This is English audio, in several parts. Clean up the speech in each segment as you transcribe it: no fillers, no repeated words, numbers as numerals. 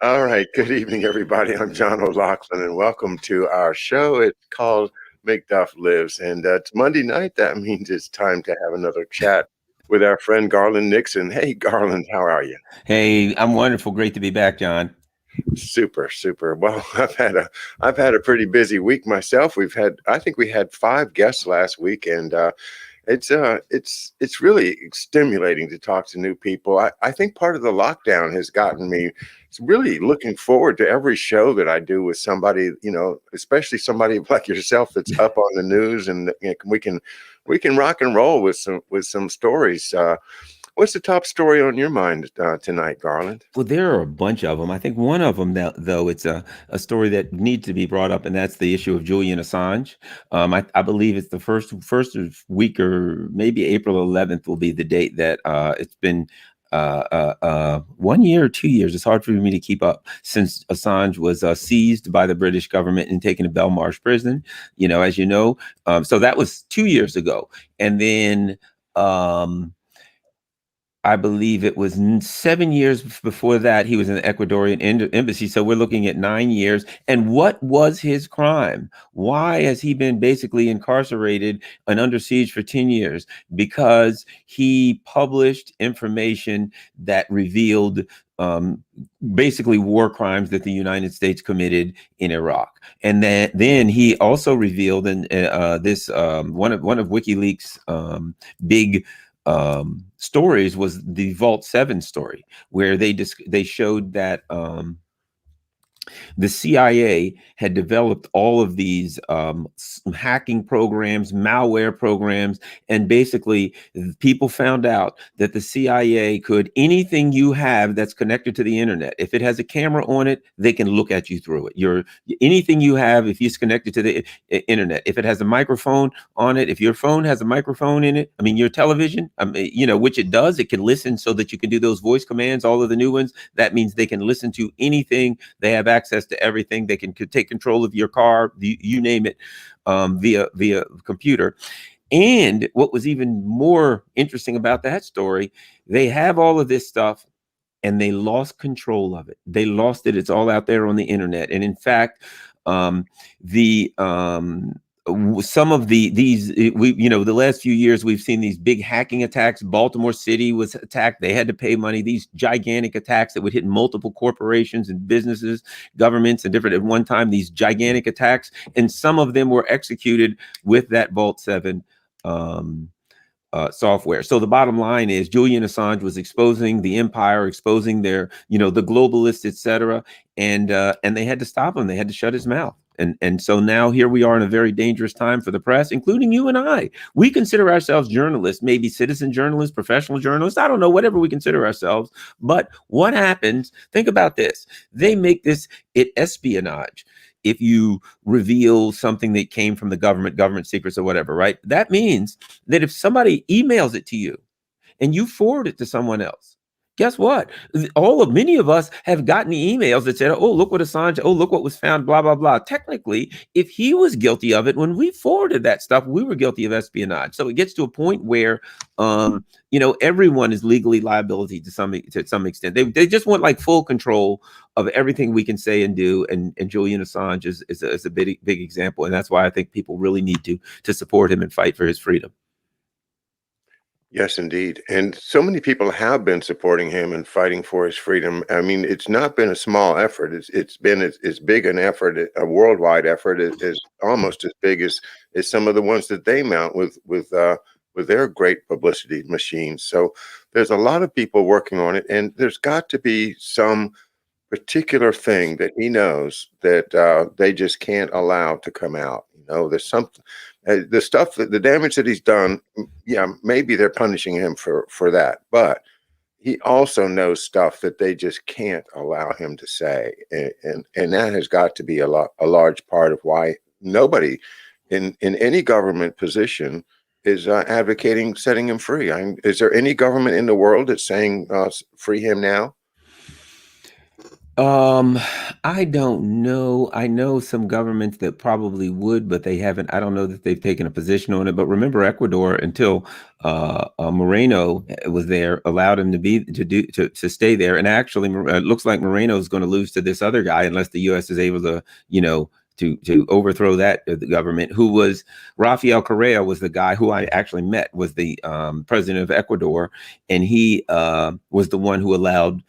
All right. Good evening, everybody. I'm John O'Loughlin, and welcome to our show. It's called McDuff Lives, and it's Monday night. That means it's time to have another chat with our friend Garland Nixon. Hey, Garland, how are you? Hey, I'm wonderful. Great to be back, John. Super, super. Well, I've had a pretty busy week myself. I think we had 5 guests last week, and it's really stimulating to talk to new people. I think part of the lockdown has gotten me really looking forward to every show that I do with somebody, especially somebody like yourself that's up on the news, and we can rock and roll with some stories. What's the top story on your mind tonight, Garland? Well, there are a bunch of them. I think one of them, though, it's a story that needs to be brought up, and that's the issue of Julian Assange. I believe it's the first week, or maybe April 11th will be the date that it's been 1 year or 2 years. It's hard for me to keep up since Assange was seized by the British government and taken to Belmarsh prison. As you know, so that was 2 years ago, and then. I believe it was 7 years before that he was in the Ecuadorian embassy. So we're looking at 9 years. And what was his crime? Why has he been basically incarcerated and under siege for 10 years? Because he published information that revealed basically war crimes that the United States committed in Iraq. And then he also revealed in this one of WikiLeaks' big stories was the Vault 7 story, where they showed that the CIA had developed all of these hacking programs, malware programs, and basically people found out that the CIA could, anything you have that's connected to the internet, if it has a camera on it, they can look at you through it. Anything you have, if it's connected to the internet, if it has a microphone on it, if your phone has a microphone in it, I mean, your television, which it does, it can listen so that you can do those voice commands, all of the new ones. That means they can listen to anything. They have access to everything. They can take control of your car, you name it, via computer. And what was even more interesting about that story, they have all of this stuff and they lost control of it. They lost it. It's all out there on the internet. And in fact, the some of the last few years we've seen these big hacking attacks. Baltimore City was attacked. They had to pay money. These gigantic attacks that would hit multiple corporations and businesses, governments, and different at one time. These gigantic attacks, and some of them were executed with that Vault 7 software. So the bottom line is Julian Assange was exposing the empire, exposing their, the globalists, etc. And they had to stop him. They had to shut his mouth. And so now here we are in a very dangerous time for the press, including you and I. We consider ourselves journalists, maybe citizen journalists, professional journalists. I don't know, whatever we consider ourselves. But what happens? Think about this. They make it espionage if you reveal something that came from the government secrets or whatever, right? That means that if somebody emails it to you and you forward it to someone else, guess what? Many of us have gotten emails that said, "Oh, look what Assange, oh, look what was found, blah, blah, blah." Technically, if he was guilty of it, when we forwarded that stuff, we were guilty of espionage. So it gets to a point where, everyone is legally liability to some extent. They just want like full control of everything we can say and do. And Julian Assange is a big example. And that's why I think people really need to support him and fight for his freedom. Yes, indeed. And so many people have been supporting him and fighting for his freedom. I mean, it's not been a small effort. It's been as big an effort, a worldwide effort, is almost as big as some of the ones that they mount with their great publicity machines. So there's a lot of people working on it, and there's got to be some particular thing that he knows that they just can't allow to come out. There's something, the stuff that the damage that he's done. Yeah, maybe they're punishing him for that, but he also knows stuff that they just can't allow him to say, and that has got to be a large part of why nobody in any government position is advocating setting him free. Is there any government in the world that's saying free him now? Um, I don't know. I know some governments that probably would, but they haven't. I don't know that they've taken a position on it. But remember, Ecuador, until Moreno was there, allowed him to be to stay there. And actually, it looks like Moreno is going to lose to this other guy unless the U.S. is able to, to overthrow that the government. Who was Rafael Correa was the guy who I actually met, was the president of Ecuador, and he was the one who allowed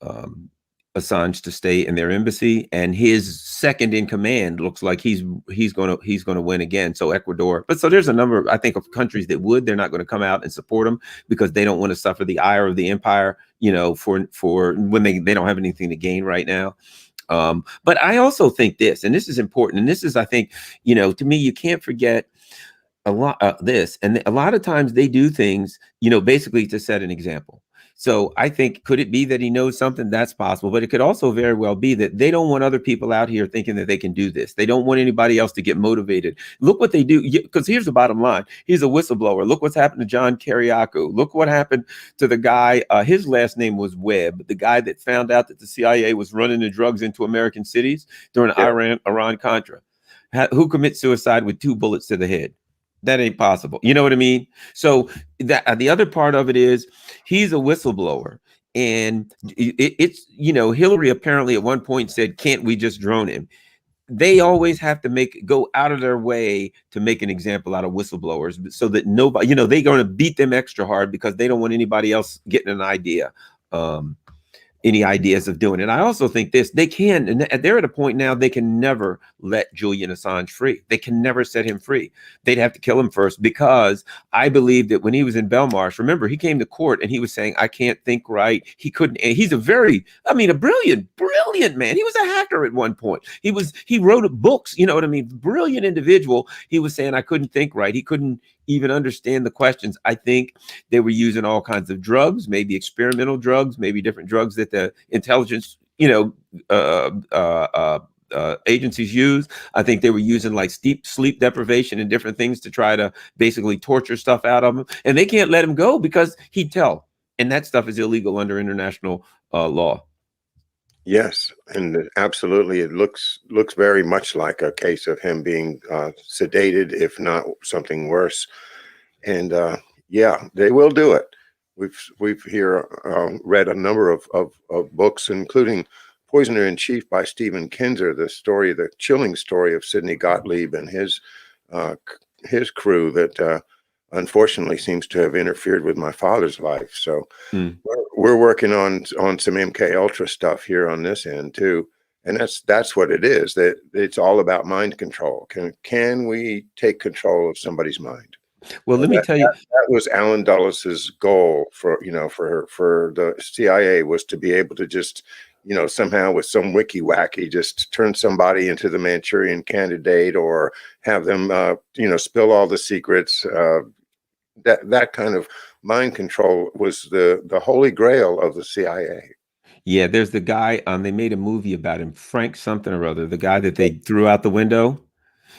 um, Assange to stay in their embassy, and his second in command looks like he's gonna win again. So Ecuador, but so there's a number, I think, of countries that would. They're not going to come out and support him because they don't want to suffer the ire of the empire. For when they don't have anything to gain right now. But I also think this, and this is important, and this is, I think, to me, you can't forget a lot this, and a lot of times they do things, basically to set an example. So I think, could it be that he knows something? That's possible, but it could also very well be that they don't want other people out here thinking that they can do this. They don't want anybody else to get motivated. Look what they do, because here's the bottom line: he's a whistleblower. Look what's happened to John Kiriakou. Look what happened to the guy. His last name was Webb, the guy that found out that the CIA was running the drugs into American cities during Yeah. Iran Contra. Who commits suicide with 2 bullets to the head? That ain't possible. You know what I mean? So that the other part of it is he's a whistleblower. And it's, Hillary apparently at one point said, can't we just drone him? They always have to go out of their way to make an example out of whistleblowers so that nobody, they're going to beat them extra hard because they don't want anybody else getting an idea. Any ideas of doing it. I also think they're at a point now they can never let Julian Assange free. They can never set him free. They'd have to kill him first, because I believe that when he was in Belmarsh, remember, he came to court and he was saying, I can't think right. He couldn't. He's a brilliant man. He was a hacker at one point. He wrote books, you know what I mean? Brilliant individual. He was saying, I couldn't think right. He couldn't even understand the questions. I think they were using all kinds of drugs, maybe experimental drugs, maybe different drugs that the intelligence, agencies use. I think they were using like steep sleep deprivation and different things to try to basically torture stuff out of him. And they can't let him go because he'd tell. And that stuff is illegal under international law. Yes, and absolutely, it looks very much like a case of him being sedated, if not something worse. And yeah, they will do it. We've here read a number of books, including Poisoner in Chief by Stephen Kinzer, the chilling story of Sidney Gottlieb and his crew that unfortunately seems to have interfered with my father's life. So we're working on some MK Ultra stuff here on this end too. And that's what it is. That it's all about mind control. Can we take control of somebody's mind? Well, let me tell you, that was Alan Dulles's goal for the CIA, was to be able to just, somehow with some wiki wacky, just turn somebody into the Manchurian Candidate, or have them, spill all the secrets. That kind of mind control was the holy grail of the CIA. yeah, there's the guy, they made a movie about him, Frank something or other, the guy that they threw out the window.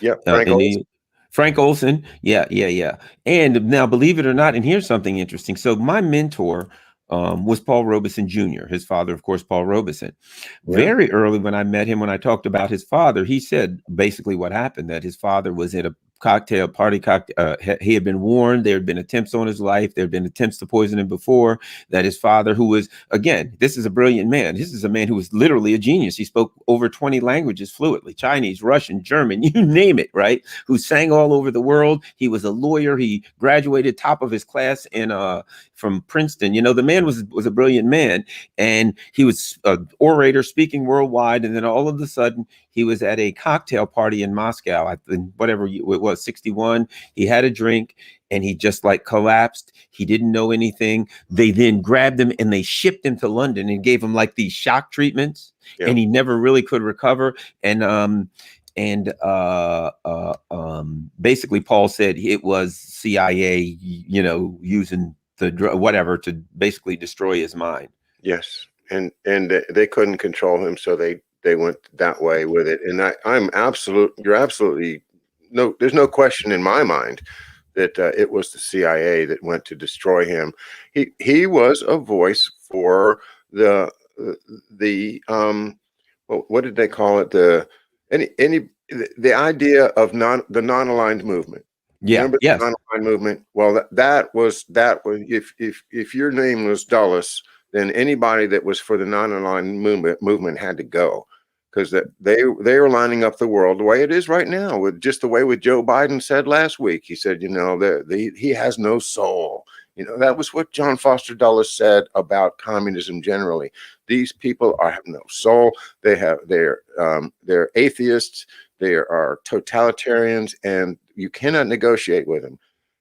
Yeah, Frank Olson. Frank Olson. Yeah, yeah, yeah. And now, believe it or not, and here's something interesting. So my mentor was Paul Robeson Jr., his father, of course, Paul Robeson. Yeah. Very early when I met him, when I talked about his father, he said basically what happened, that his father was at a cocktail party. He had been warned. There had been attempts on his life. There had been attempts to poison him before. That his father, who was, again, this is a brilliant man. This is a man who was literally a genius. He spoke over 20 languages fluently: Chinese, Russian, German, you name it, right? Who sang all over the world. He was a lawyer. He graduated top of his class from Princeton. The man was a brilliant man, and he was an orator speaking worldwide. And then all of a sudden, he was at a cocktail party in Moscow, I think, whatever it was, 61. He had a drink and he just like collapsed. He didn't know anything. They then grabbed him and they shipped him to London and gave him like these shock treatments. Yeah. And he never really could recover. And basically Paul said it was CIA, using the drug, whatever, to basically destroy his mind. Yes. And they couldn't control him. So they went that way with it. And you're absolutely, no, there's no question in my mind that it was the CIA that went to destroy him. He was a voice for the the what did they call it? The idea of the non-aligned movement. Yeah. Remember the Yes. non-aligned movement? Well, that was if your name was Dulles, then anybody that was for the non-aligned movement had to go, because that they were lining up the world the way it is right now, with just the way what Joe Biden said last week. He said, he has no soul. That was what John Foster Dulles said about communism generally. These people have no soul. They're atheists. They are totalitarians, and you cannot negotiate with them.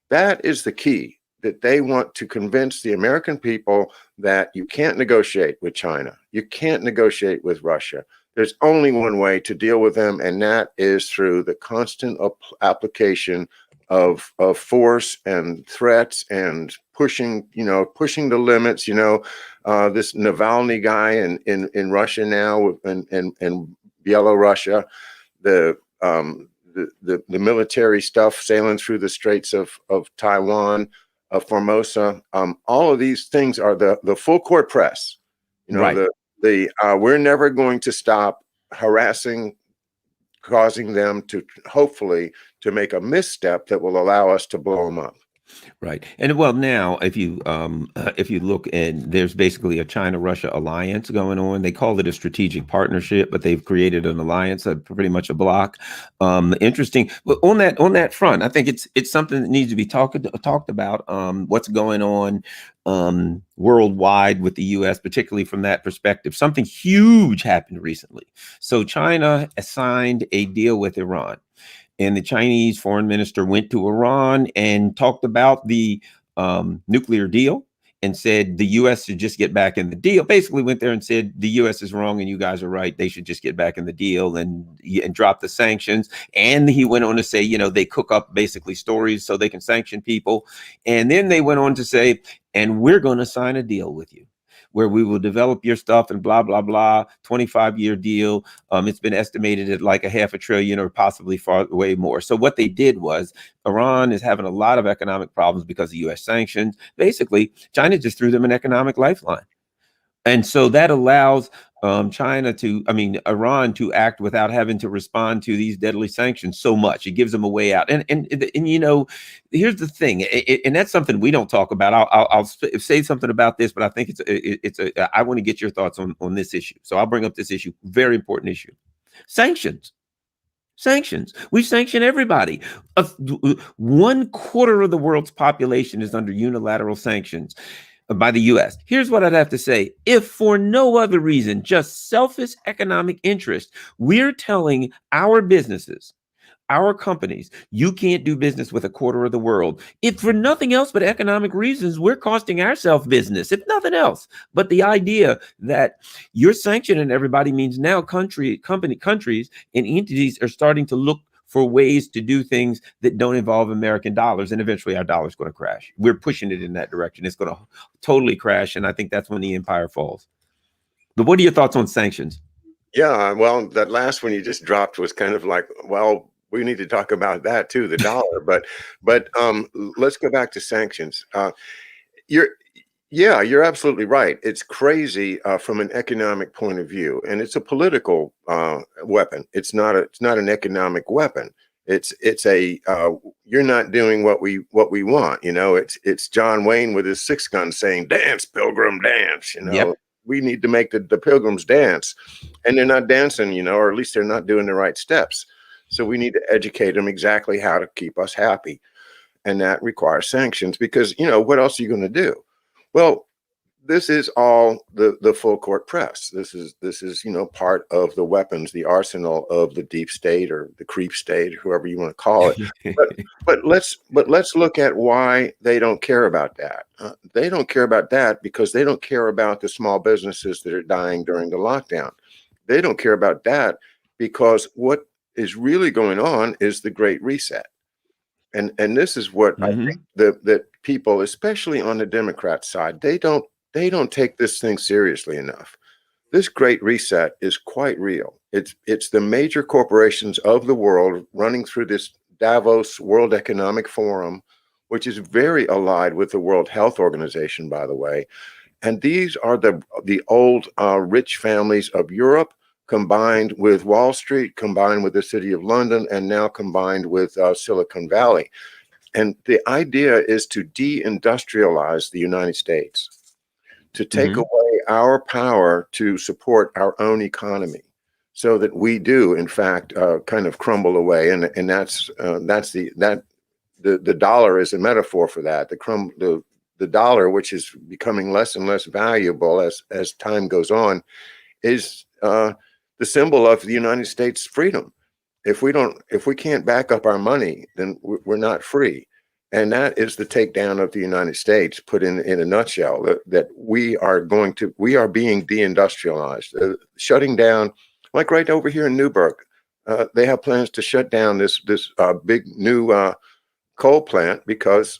That is the key, that they want to convince the American people that you can't negotiate with China. You can't negotiate with Russia. There's only one way to deal with them, and that is through the constant application of force and threats and pushing the limits. This Navalny guy in Russia now, and Belarus, the military stuff sailing through the Straits of Taiwan, Formosa. All of these things are the full court press. Right. We're never going to stop harassing, causing them to hopefully to make a misstep that will allow us to blow them up. Right. And well, now if you look, and there's basically a China-Russia alliance going on. They call it a strategic partnership, but they've created an alliance, pretty much a block. Interesting. But on that front, I think it's something that needs to be talked about. What's going on worldwide with the U.S., particularly from that perspective. Something huge happened recently. So China signed a deal with Iran. And the Chinese foreign minister went to Iran and talked about the nuclear deal and said the U.S. should just get back in the deal. Basically went there and said the U.S. is wrong and you guys are right. They should just get back in the deal and drop the sanctions. And he went on to say, they cook up basically stories so they can sanction people. And then they went on to say, and we're going to sign a deal with you, where we will develop your stuff and blah, blah, blah, 25-year deal. It's been estimated at like $500 billion or possibly far way more. So what they did was, Iran is having a lot of economic problems because of U.S. sanctions. Basically, China just threw them an economic lifeline. And so that allows Iran to act without having to respond to these deadly sanctions so much. It gives them a way out. And here's the thing, and that's something we don't talk about. I'll say something about this, but I think I want to get your thoughts on this issue. So I'll bring up this issue, very important issue. Sanctions. We sanction everybody. 1/4 of the world's population is under unilateral sanctions by the U.S. Here's what I'd have to say. If for no other reason, just selfish economic interest, we're telling our businesses, our companies, you can't do business with 1/4 of the world. If for nothing else but economic reasons, we're costing ourselves business, if nothing else. But the idea that you're sanctioning everybody means now countries and entities are starting to look for ways to do things that don't involve American dollars, and eventually our dollar is going to crash. We're pushing it in that direction. It's going to totally crash, and I think that's when the empire falls. But what are your thoughts on sanctions? Yeah, well, that last one you just dropped was kind of like, well, we need to talk about that too, the dollar. But let's go back to sanctions. You're absolutely right. It's crazy from an economic point of view, and it's a political weapon. It's not an economic weapon. It's a you're not doing what we want. It's John Wayne with his 6-gun saying, "Dance, pilgrim, dance." Yep. We need to make the pilgrims dance, and they're not dancing. Or at least they're not doing the right steps. So we need to educate them exactly how to keep us happy, and that requires sanctions, because what else are you going to do? Well, this is all the full court press. This is part of the weapons, the arsenal of the deep state or the creep state, whoever you want to call it. But let's look at why they don't care about that. They don't care about that because they don't care about the small businesses that are dying during the lockdown. They don't care about that because what is really going on is the Great Reset. And this is what I think that people, especially on the Democrat side, they don't take this thing seriously enough. This Great Reset is quite real. It's the major corporations of the world running through this Davos World Economic Forum, which is very allied with the World Health Organization, by the way. And these are the old rich families of Europe, combined with Wall Street, combined with the city of London, and now combined with Silicon Valley. And the idea is to deindustrialize the United States, to take Hmm. away our power to support our own economy, so that we do, in fact, kind of crumble away. And that's the dollar is a metaphor for that. The dollar, which is becoming less and less valuable as time goes on, is the symbol of the United States freedom. If we can't back up our money, then we're not free. And that is the takedown of the United States, put in a nutshell, that we are being deindustrialized, shutting down, like right over here in Newburgh. They have plans to shut down this big new coal plant because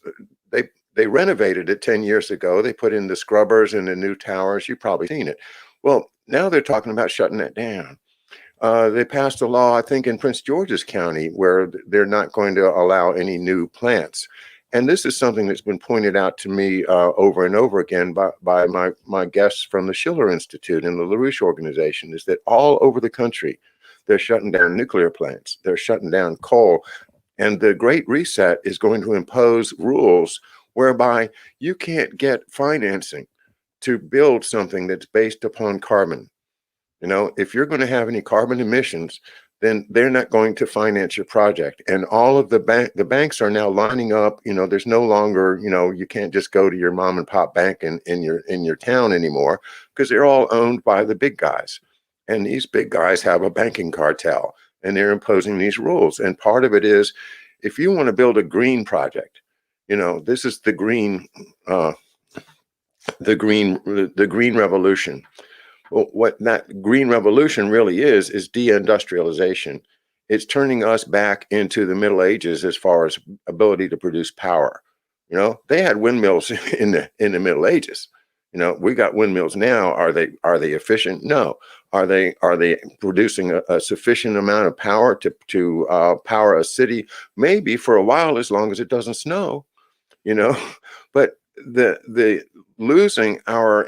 they renovated it 10 years ago. They put in the scrubbers and the new towers. You've probably seen it. Well, now they're talking about shutting it down. They passed a law, I think, in Prince George's County, where they're not going to allow any new plants. And this is something that's been pointed out to me over and over again by my guests from the Schiller Institute and the LaRouche organization, is that all over the country, they're shutting down nuclear plants. They're shutting down coal. And the Great Reset is going to impose rules whereby you can't get financing to build something that's based upon carbon. You know, if you're going to have any carbon emissions, then they're not going to finance your project. And all of the banks are now lining up. You know, there's no longer, you can't just go to your mom and pop bank in your town anymore, because they're all owned by the big guys. And these big guys have a banking cartel, and they're imposing these rules. And part of it is, if you want to build a green project, this is the green revolution. Well, what that green revolution really is deindustrialization. It's turning us back into the Middle Ages as far as ability to produce power. They had windmills in the Middle Ages. We got windmills now. Are they efficient? No. Are they producing a sufficient amount of power to power a city? Maybe for a while, as long as it doesn't snow. But the losing our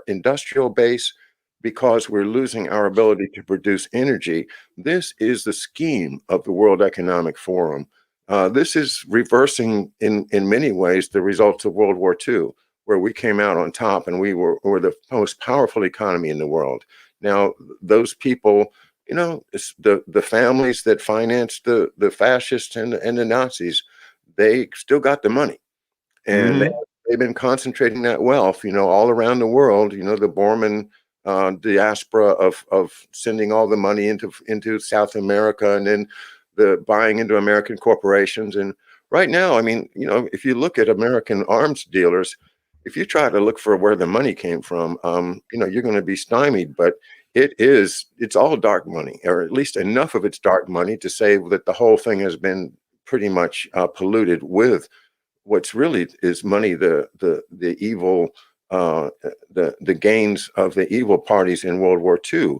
industrial base, because we're losing our ability to produce energy. This is the scheme of the World Economic Forum. This is reversing in many ways the results of World War II, where we came out on top and we were the most powerful economy in the world. Now, those people, the families that financed the fascists and the Nazis, they still got the money. And Hmm. they've been concentrating that wealth, all around the world. The Borman diaspora of sending all the money into South America, and then the buying into American corporations. And right now, I mean, if you look at American arms dealers, if you try to look for where the money came from, you're going to be stymied. But it's all dark money, or at least enough of it's dark money to say that the whole thing has been pretty much polluted with what's really is money, the evil, the gains of the evil parties in World War II.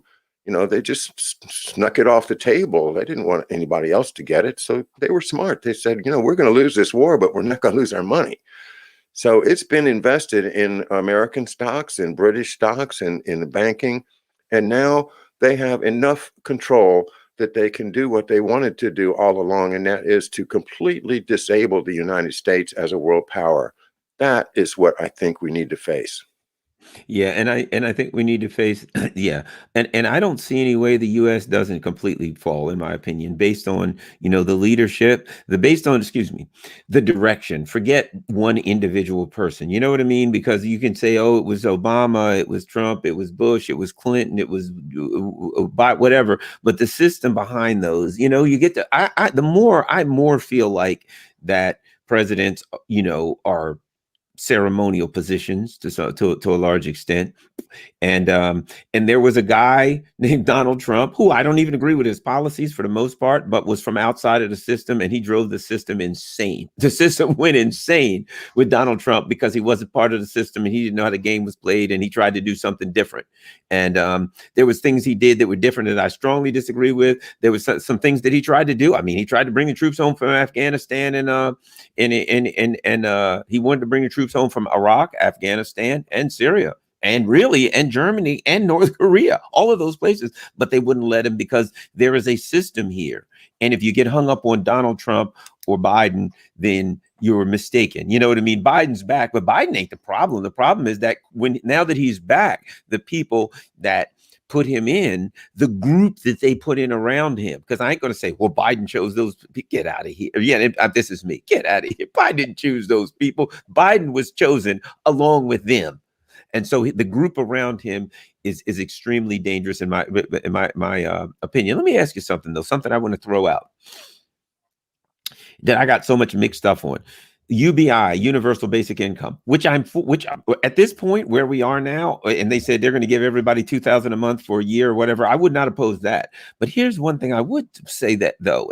They just snuck it off the table. They didn't want anybody else to get it. So they were smart. They said, we're going to lose this war, but we're not going to lose our money. So it's been invested in American stocks and British stocks and in the banking. And now they have enough control that they can do what they wanted to do all along, and that is to completely disable the United States as a world power. That is what I think we need to face. Yeah, and I think we need to face yeah. And I don't see any way the US doesn't completely fall, in my opinion, based on, the leadership, excuse me, the direction. Forget one individual person. You know what I mean? Because you can say, oh, it was Obama, it was Trump, it was Bush, it was Clinton, it was whatever, but the system behind those, you get to I more feel like that presidents, are ceremonial positions to a large extent. And there was a guy named Donald Trump, who I don't even agree with his policies for the most part, but was from outside of the system, and he drove the system insane. The system went insane with Donald Trump because he wasn't part of the system and he didn't know how the game was played, and he tried to do something different. And there was things he did that were different that I strongly disagree with. There was some things that he tried to do. I mean, he tried to bring the troops home from Afghanistan, and he wanted to bring the troops troops home from Iraq, Afghanistan, and Syria, and Germany and North Korea, all of those places, but they wouldn't let him because there is a system here. And if you get hung up on Donald Trump or Biden, then you're mistaken. You know what I mean? Biden's back, but Biden ain't the problem. The problem is that now that he's back, the people that put him in, the group that they put in around him, because I ain't going to say, well, Biden chose those people. Get out of here. Yeah, this is me. Get out of here. Biden didn't choose those people. Biden was chosen along with them. And so the group around him is extremely dangerous in my opinion. Let me ask you something, though, something I want to throw out that I got so much mixed stuff on. UBI, universal basic income, which at this point where we are now, and they said they're going to give everybody $2,000 a month for a year or whatever, I would not oppose that. But here's one thing I would say that though,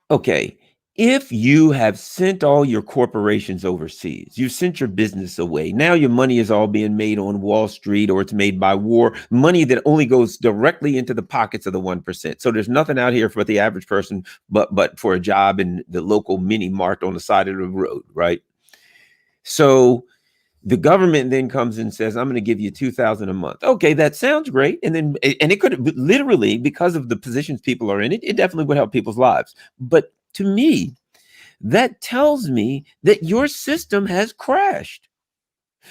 okay, if you have sent all your corporations overseas, you sent your business away, now your money is all being made on Wall Street, or it's made by war, money that only goes directly into the pockets of the 1%. So there's nothing out here for the average person, but for a job in the local mini mart on the side of the road, right? So the government then comes and says, I'm going to give you $2,000 a month. Okay, that sounds great. And it could literally, because of the positions people are in, it definitely would help people's lives. But to me, that tells me that your system has crashed.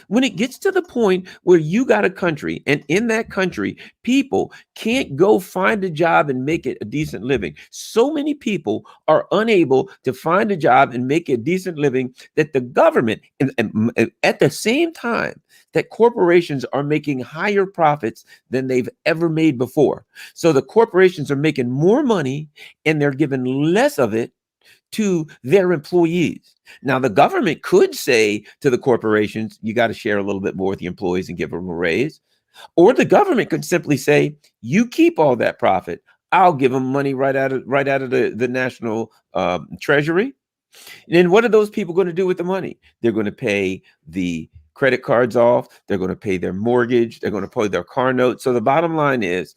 When it gets to the point where you got a country, and in that country, people can't go find a job and make it a decent living. So many people are unable to find a job and make a decent living that the government, and at the same time, that corporations are making higher profits than they've ever made before. So the corporations are making more money and they're giving less of it to their employees. Now, the government could say to the corporations, you got to share a little bit more with the employees and give them a raise. Or the government could simply say, you keep all that profit. I'll give them money right out of the national treasury. And then what are those people going to do with the money? They're going to pay the credit cards off. They're going to pay their mortgage. They're going to pay their car note. So the bottom line is,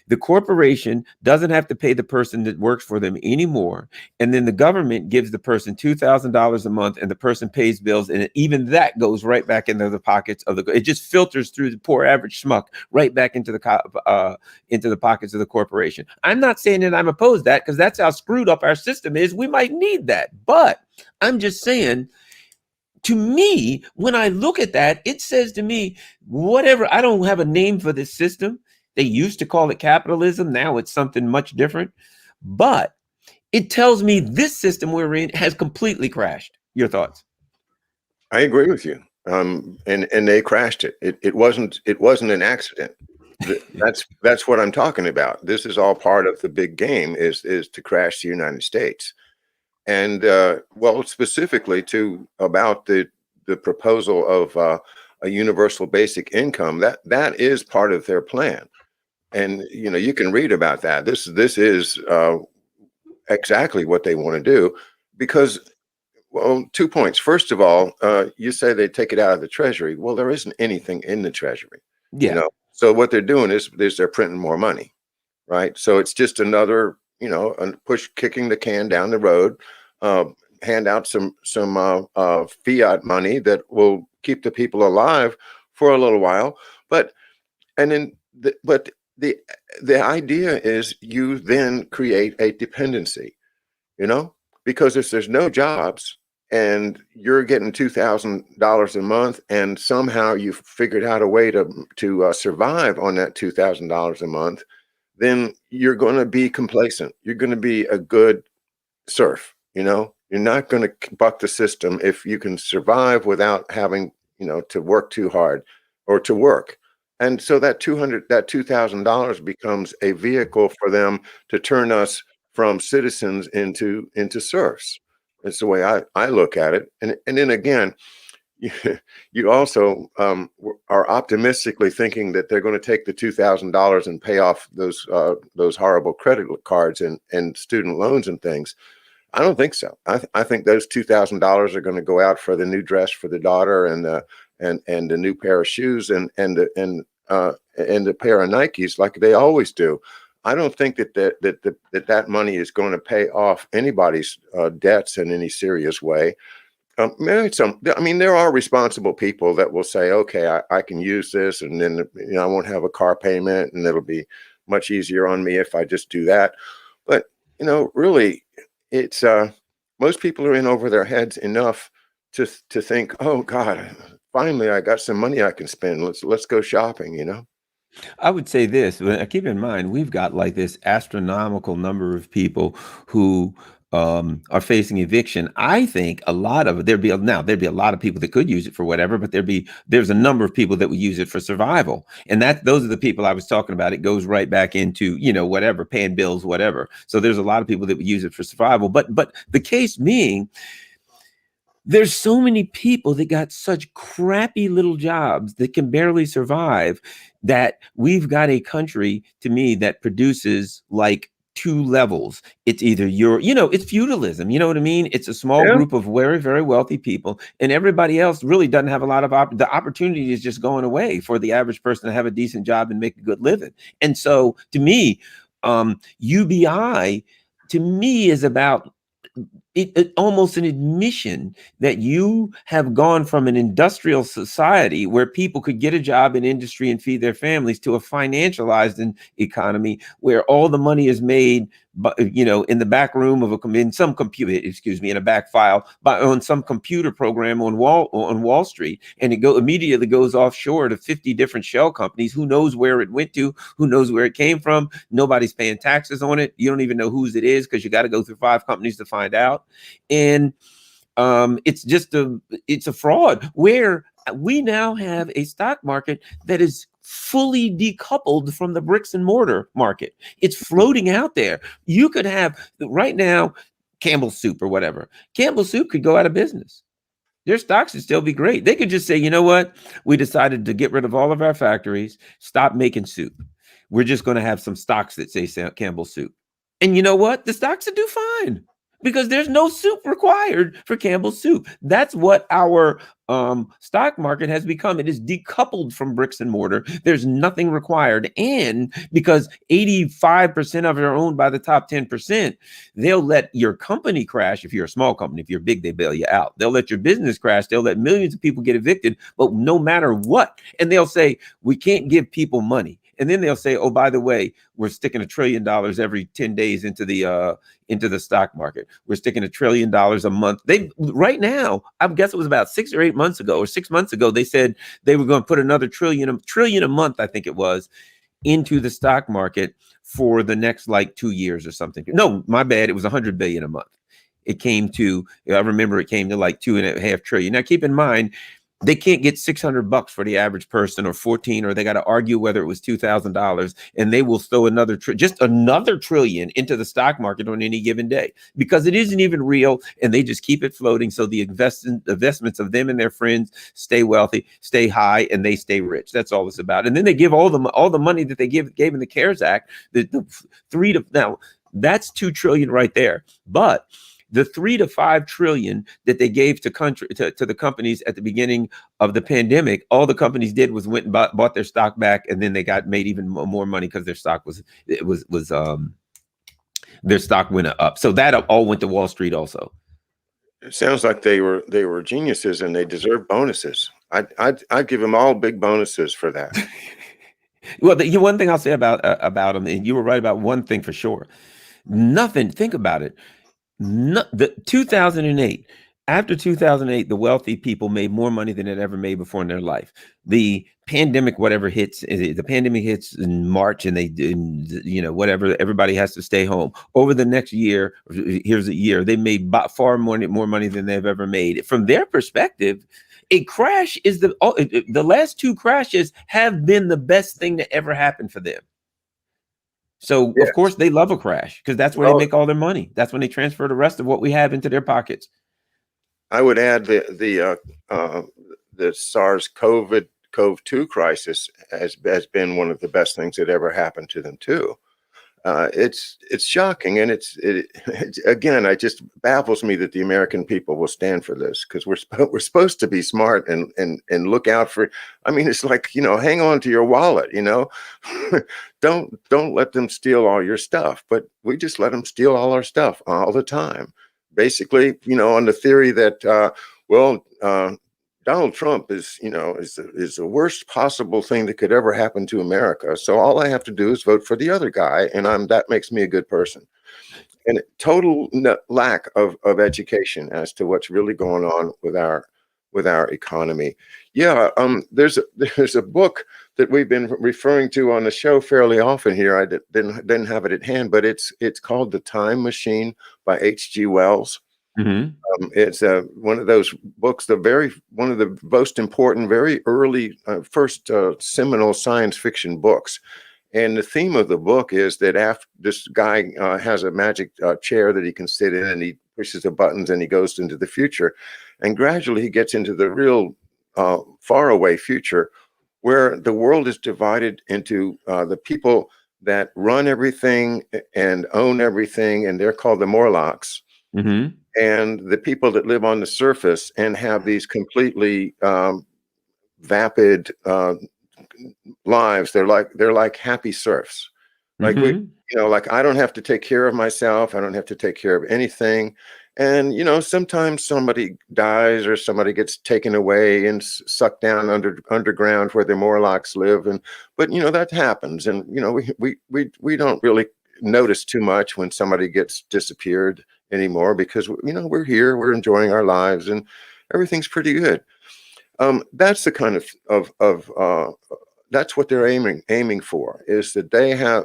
the corporation doesn't have to pay the person that works for them anymore. And then the government gives the person $2,000 a month and the person pays bills. And even that goes right back into the pockets of it just filters through the poor average schmuck right back into the pockets of the corporation. I'm not saying that I'm opposed to that, because that's how screwed up our system is. We might need that. But I'm just saying, to me, when I look at that, it says to me, whatever, I don't have a name for this system. They used to call it capitalism. Now it's something much different. But it tells me this system we're in has completely crashed. Your thoughts? I agree with you. And they crashed it. It wasn't an accident. That's what I'm talking about. This is all part of the big game, is to crash the United States. And well, specifically about the proposal of a universal basic income, that is part of their plan. And you can read about that. This is exactly what they want to do, because, well, 2 points. First of all, you say they take it out of the Treasury. Well, there isn't anything in the Treasury. Yeah. So what they're doing is they're printing more money, right? So it's just another kicking the can down the road. Hand out some fiat money that will keep the people alive for a little while, but the idea is you then create a dependency, because if there's no jobs and you're getting $2,000 a month, and somehow you've figured out a way to survive on that $2,000 a month, then you're going to be complacent. You're going to be a good serf. You're not going to buck the system if you can survive without having to work too hard or to work. And so that $2,000 becomes a vehicle for them to turn us from citizens into serfs. It's the way I look at it. And then again, you also are optimistically thinking that they're going to take the $2,000 and pay off those horrible credit cards and student loans and things. I don't think so. I think those $2,000 are going to go out for the new dress for the daughter, and the new pair of shoes, and the pair of Nikes, like they always do. I don't think that money is going to pay off anybody's debts in any serious way. Maybe I mean, there are responsible people that will say, okay, I can use this, and then, I won't have a car payment, and it'll be much easier on me if I just do that. But, really, it's, most people are in over their heads enough to think, oh God, finally I got some money I can spend. Let's go shopping. I would say this, keep in mind, we've got like this astronomical number of people who are facing eviction. I think a lot of there'd be a lot of people that could use it for whatever, but there's a number of people that would use it for survival. And those are the people I was talking about. It goes right back into, whatever, paying bills, whatever. So there's a lot of people that would use it for survival. But the case being, there's so many people that got such crappy little jobs that can barely survive, that we've got a country, to me, that produces like two levels. It's either it's feudalism. You know what I mean? It's a small Yeah. group of very, very wealthy people, and everybody else really doesn't have a lot of the opportunity is just going away for the average person to have a decent job and make a good living. And so to me, UBI to me is about almost an admission that you have gone from an industrial society where people could get a job in industry and feed their families to a financialized economy where all the money is made, in the back room of in some computer, in a back file, on some computer program on Wall Street, and it immediately goes offshore to 50 different shell companies. Who knows where it went to? Who knows where it came from? Nobody's paying taxes on it. You don't even know whose it is because you got to go through 5 companies to find out. And it's a fraud where we now have a stock market that is fully decoupled from the bricks and mortar market. It's floating out there. You could have right now Campbell's Soup or whatever. Campbell's Soup could go out of business. Their stocks would still be great. They could just say, you know what? We decided to get rid of all of our factories, stop making soup. We're just going to have some stocks that say Campbell's Soup. And you know what? The stocks would do fine because there's no soup required for Campbell's Soup. That's what our stock market has become. It is decoupled from bricks and mortar. There's nothing required. And because 85% of it are owned by the top 10%, they'll let your company crash. If you're a small company, if you're big, they bail you out. They'll let your business crash. They'll let millions of people get evicted, but no matter what. And they'll say, we can't give people money. And then they'll say, oh, by the way, we're sticking $1 trillion every 10 days into the stock market. We're sticking $1 trillion a month. Right now, I guess it was about 6 or 8 months ago or 6 months ago, they said they were going to put another trillion a month, I think it was, into the stock market for the next like 2 years or something. No, my bad. It was 100 billion a month. I remember it came to like 2.5 trillion. Now, keep in mind, they can't get $600 for the average person or 14, or they got to argue whether it was $2,000, and they will throw another trillion into the stock market on any given day because it isn't even real, and they just keep it floating. So the investments of them and their friends stay wealthy, stay high, and they stay rich. That's all it's about. And then they give all the money that they gave in the CARES Act, now that's 2 trillion right there, but the 3 to 5 trillion that they gave to the companies at the beginning of the pandemic, all the companies did was went and bought their stock back, and then they made even more money because their stock their stock went up. So that all went to Wall Street also. It sounds like they were geniuses and they deserve bonuses. I'd give them all big bonuses for that. Well, one thing I'll say about them, and you were right about one thing for sure. Think about it. The 2008, after 2008, the wealthy people made more money than they'd ever made before in their life. The pandemic, the pandemic hits in March, and whatever, everybody has to stay home. Over the next year, here's a year, they made far more money than they've ever made. From their perspective, a crash is the last 2 crashes have been the best thing that ever happened for them. So, Yes. Of course, they love a crash because that's where they make all their money. That's when they transfer the rest of what we have into their pockets. I would add the SARS-CoV-2 crisis has been one of the best things that ever happened to them too. It's shocking, and it again, it just baffles me that the American people will stand for this, because we're supposed to be smart and look out for. I mean, it's like, hang on to your wallet, don't let them steal all your stuff. But we just let them steal all our stuff all the time, basically, on the theory that Well, Donald Trump is, is the worst possible thing that could ever happen to America. So all I have to do is vote for the other guy, and that makes me a good person. And total lack of education as to what's really going on with our economy. Yeah, there's a book that we've been referring to on the show fairly often here. I didn't have it at hand, but it's called The Time Machine by H.G. Wells. Hmm. It's one of those books, one of the most important, very early, first seminal science fiction books. And the theme of the book is that after this guy has a magic chair that he can sit in, and he pushes the buttons and he goes into the future. And gradually he gets into the real far away future where the world is divided into the people that run everything and own everything, and they're called the Morlocks, Hmm. and the people that live on the surface and have these completely vapid lives. They're like happy serfs. Like Hmm. like I don't have to take care of myself. I don't have to take care of anything. And sometimes somebody dies or somebody gets taken away and sucked down underground where the Morlocks live. But that happens. And we don't really notice too much when somebody gets disappeared anymore, because we're here, we're enjoying our lives, and everything's pretty good. That's the kind of that's what they're aiming for, is that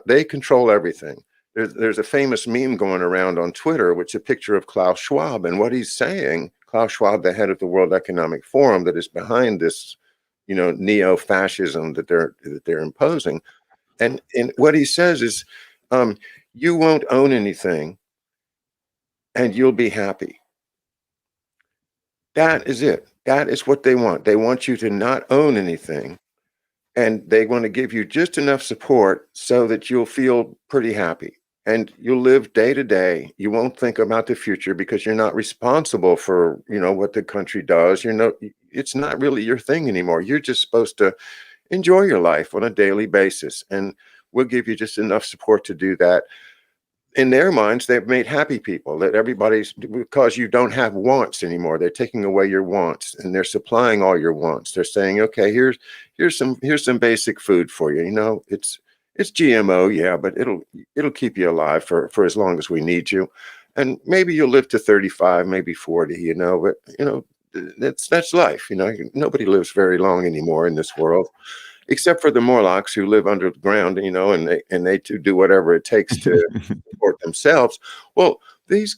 they control everything. There's a famous meme going around on Twitter, which is a picture of Klaus Schwab, and what he's saying, Klaus Schwab, the head of the World Economic Forum, that is behind this, neo-fascism that they're imposing. And what he says is, you won't own anything, and you'll be happy. That is it. That is what they want. They want you to not own anything, and they want to give you just enough support so that you'll feel pretty happy, and you'll live day to day. You won't think about the future because you're not responsible for what the country does. It's not really your thing anymore. You're just supposed to enjoy your life on a daily basis, and we'll give you just enough support to do that. In their minds, they've made happy people, that everybody's, because you don't have wants anymore. They're taking away your wants and they're supplying all your wants. They're saying, okay, here's some basic food for you. It's GMO, yeah, but it'll keep you alive for as long as we need you. And maybe you'll live to 35, maybe 40, but that's life. Nobody lives very long anymore in this world, except for the Morlocks who live underground, and they too do whatever it takes to support themselves. Well, this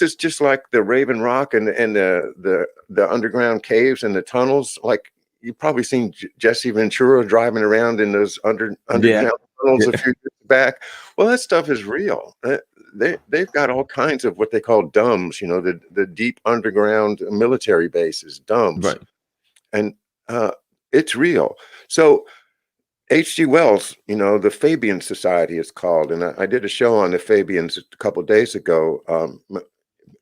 is just like the Raven Rock and the underground caves and the tunnels. Like, you've probably seen Jesse Ventura driving around in those Yeah. underground tunnels a Yeah. few years back. Well, that stuff is real. They've got all kinds of what they call DUMBs, the deep underground military bases, DUMBs, Right. and it's real. So H.G. Wells, the Fabian Society is called, and I did a show on the Fabians a couple of days ago.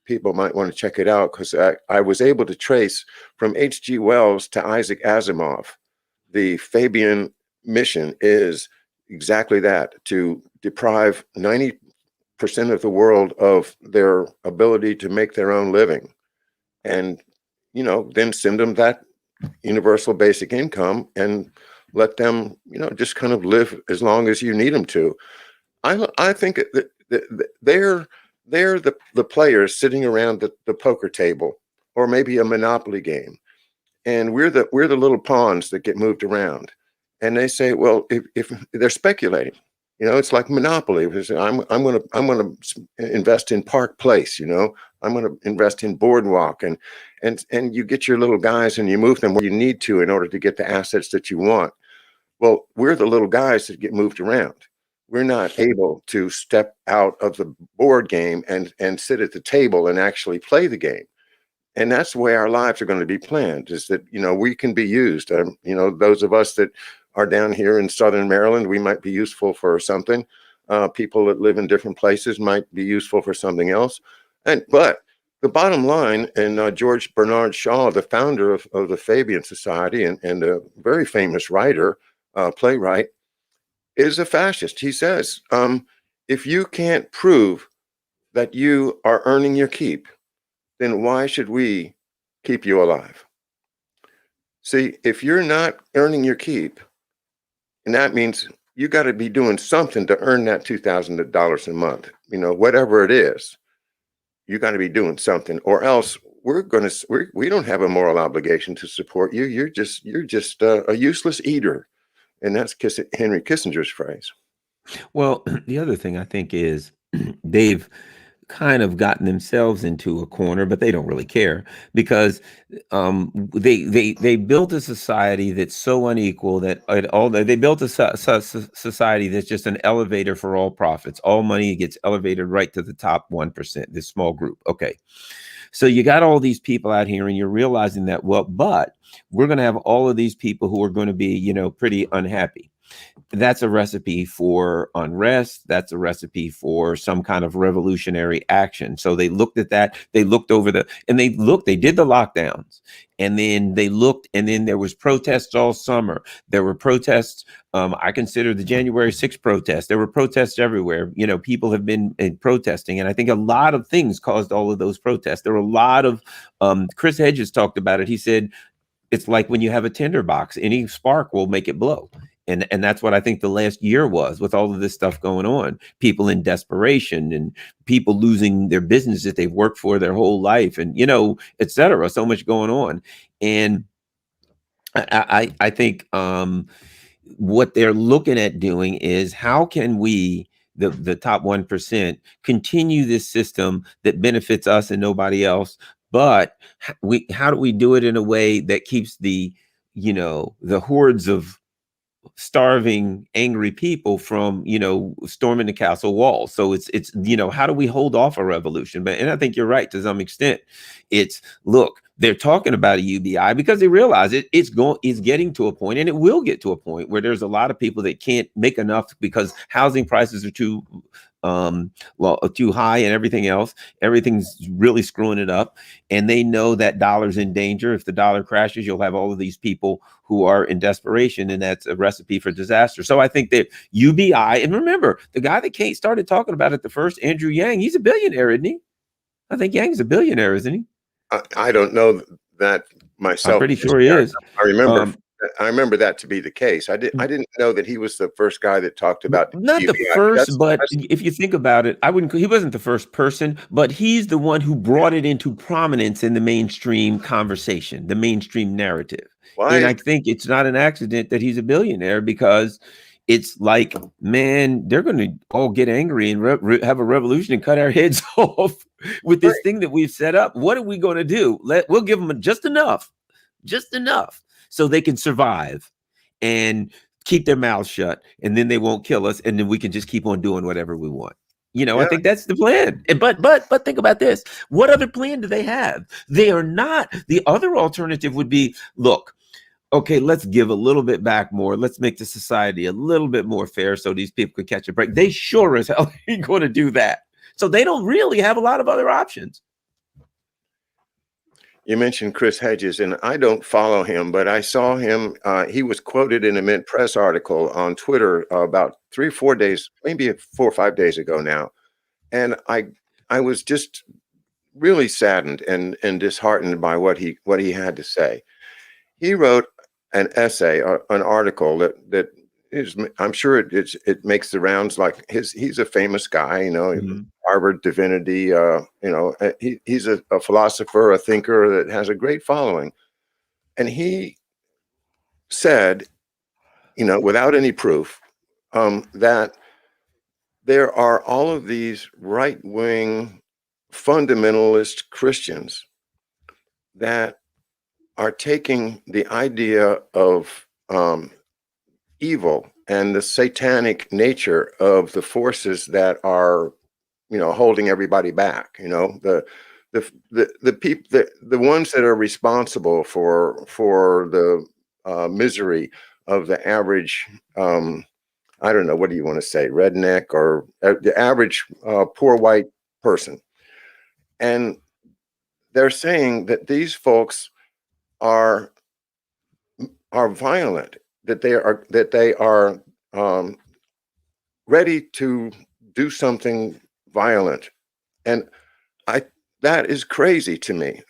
People might want to check it out, because I was able to trace from H.G. Wells to Isaac Asimov. The Fabian mission is exactly that: to deprive 90% of the world of their ability to make their own living, and then send them that universal basic income and let them, just kind of live as long as you need them to. I think that they're the players sitting around the poker table, or maybe a Monopoly game, and we're the little pawns that get moved around. And they say, well, if they're speculating, it's like Monopoly. I'm gonna invest in Park Place. I'm gonna invest in Boardwalk, and you get your little guys and you move them where you need to in order to get the assets that you want. Well, we're the little guys that get moved around. We're not able to step out of the board game and sit at the table and actually play the game. And that's the way our lives are going to be planned, is that we can be used. Those of us that are down here in Southern Maryland, we might be useful for something. People that live in different places might be useful for something else. But the bottom line, and George Bernard Shaw, the founder of the Fabian Society, and a very famous writer, playwright, is a fascist. He says, if you can't prove that you are earning your keep, then why should we keep you alive. See, if you're not earning your keep, and that means you got to be doing something to earn that $2,000 a month, whatever it is, you got to be doing something, or else we don't have a moral obligation to support you. You're just a useless eater. And that's Henry Kissinger's phrase. Well, the other thing I think is they've kind of gotten themselves into a corner, but they don't really care because they built a society that's so unequal that they built a society that's just an elevator for all profits. All money gets elevated right to the top 1%, this small group. Okay. So you got all these people out here and you're realizing that, well, but we're going to have all of these people who are going to be, pretty unhappy. That's a recipe for unrest. That's a recipe for some kind of revolutionary action. So they looked at that. They looked over they did the lockdowns, and then they looked, and then there was protests all summer. There were protests. I consider the January 6th protests. There were protests everywhere. People have been protesting. And I think a lot of things caused all of those protests. There were a lot of, Chris Hedges talked about it. He said, it's like when you have a tinderbox, any spark will make it blow. And that's what I think the last year was, with all of this stuff going on, people in desperation and people losing their business that they've worked for their whole life, and, et cetera, so much going on. And I think what they're looking at doing is, how can we, the top 1%, continue this system that benefits us and nobody else, but how do we do it in a way that keeps the hordes of starving, angry people from, storming the castle walls? So it's how do we hold off a revolution? And I think you're right to some extent. It's, look, they're talking about a UBI because they realize it's getting to a point, and it will get to a point where there's a lot of people that can't make enough because housing prices are too high, and everything's really screwing it up. And they know that dollar's in danger. If the dollar crashes, you'll have all of these people who are in desperation, and that's a recipe for disaster. So I think that UBI, and remember, the guy that Kate started talking about it the first, Andrew Yang, he's a billionaire, isn't he? I think Yang's a billionaire, isn't he? I don't know that myself. I'm pretty sure he is. I remember that to be the case. I didn't know that he was the first guy that talked about not the UBI. first, but if you think about it, he wasn't the first person, but he's the one who brought it into prominence in the mainstream conversation, the mainstream narrative. And I think it's not an accident that he's a billionaire, because it's like, man, they're going to all get angry and have a revolution and cut our heads off with this thing that we've set up. What are we going to do? We'll give them just enough so they can survive and keep their mouths shut, and then they won't kill us, and then we can just keep on doing whatever we want. I think that's the plan. But think about this. What other plan do they have? They are not. The other alternative would be, look, okay, let's give a little bit back more. Let's make the society a little bit more fair so these people could catch a break. They sure as hell ain't going to do that. So they don't really have a lot of other options. You mentioned Chris Hedges, and I don't follow him, but I saw him. He was quoted in a Mint Press article on Twitter about 3 or 4 days, maybe 4 or 5 days ago now. And I was just really saddened and disheartened by what he had to say. He wrote an essay, an article that is, I'm sure it makes the rounds. Like he's a famous guy, Mm-hmm. Harvard divinity, he's a philosopher, a thinker that has a great following. And he said, without any proof, that there are all of these right-wing fundamentalist Christians that are taking the idea of evil and the satanic nature of the forces that are, holding everybody back. The people, the ones that are responsible for the misery of the average. I don't know, what do you want to say, redneck, or the average poor white person. And they're saying that these folks are violent, that they are ready to do something violent. And that is crazy to me.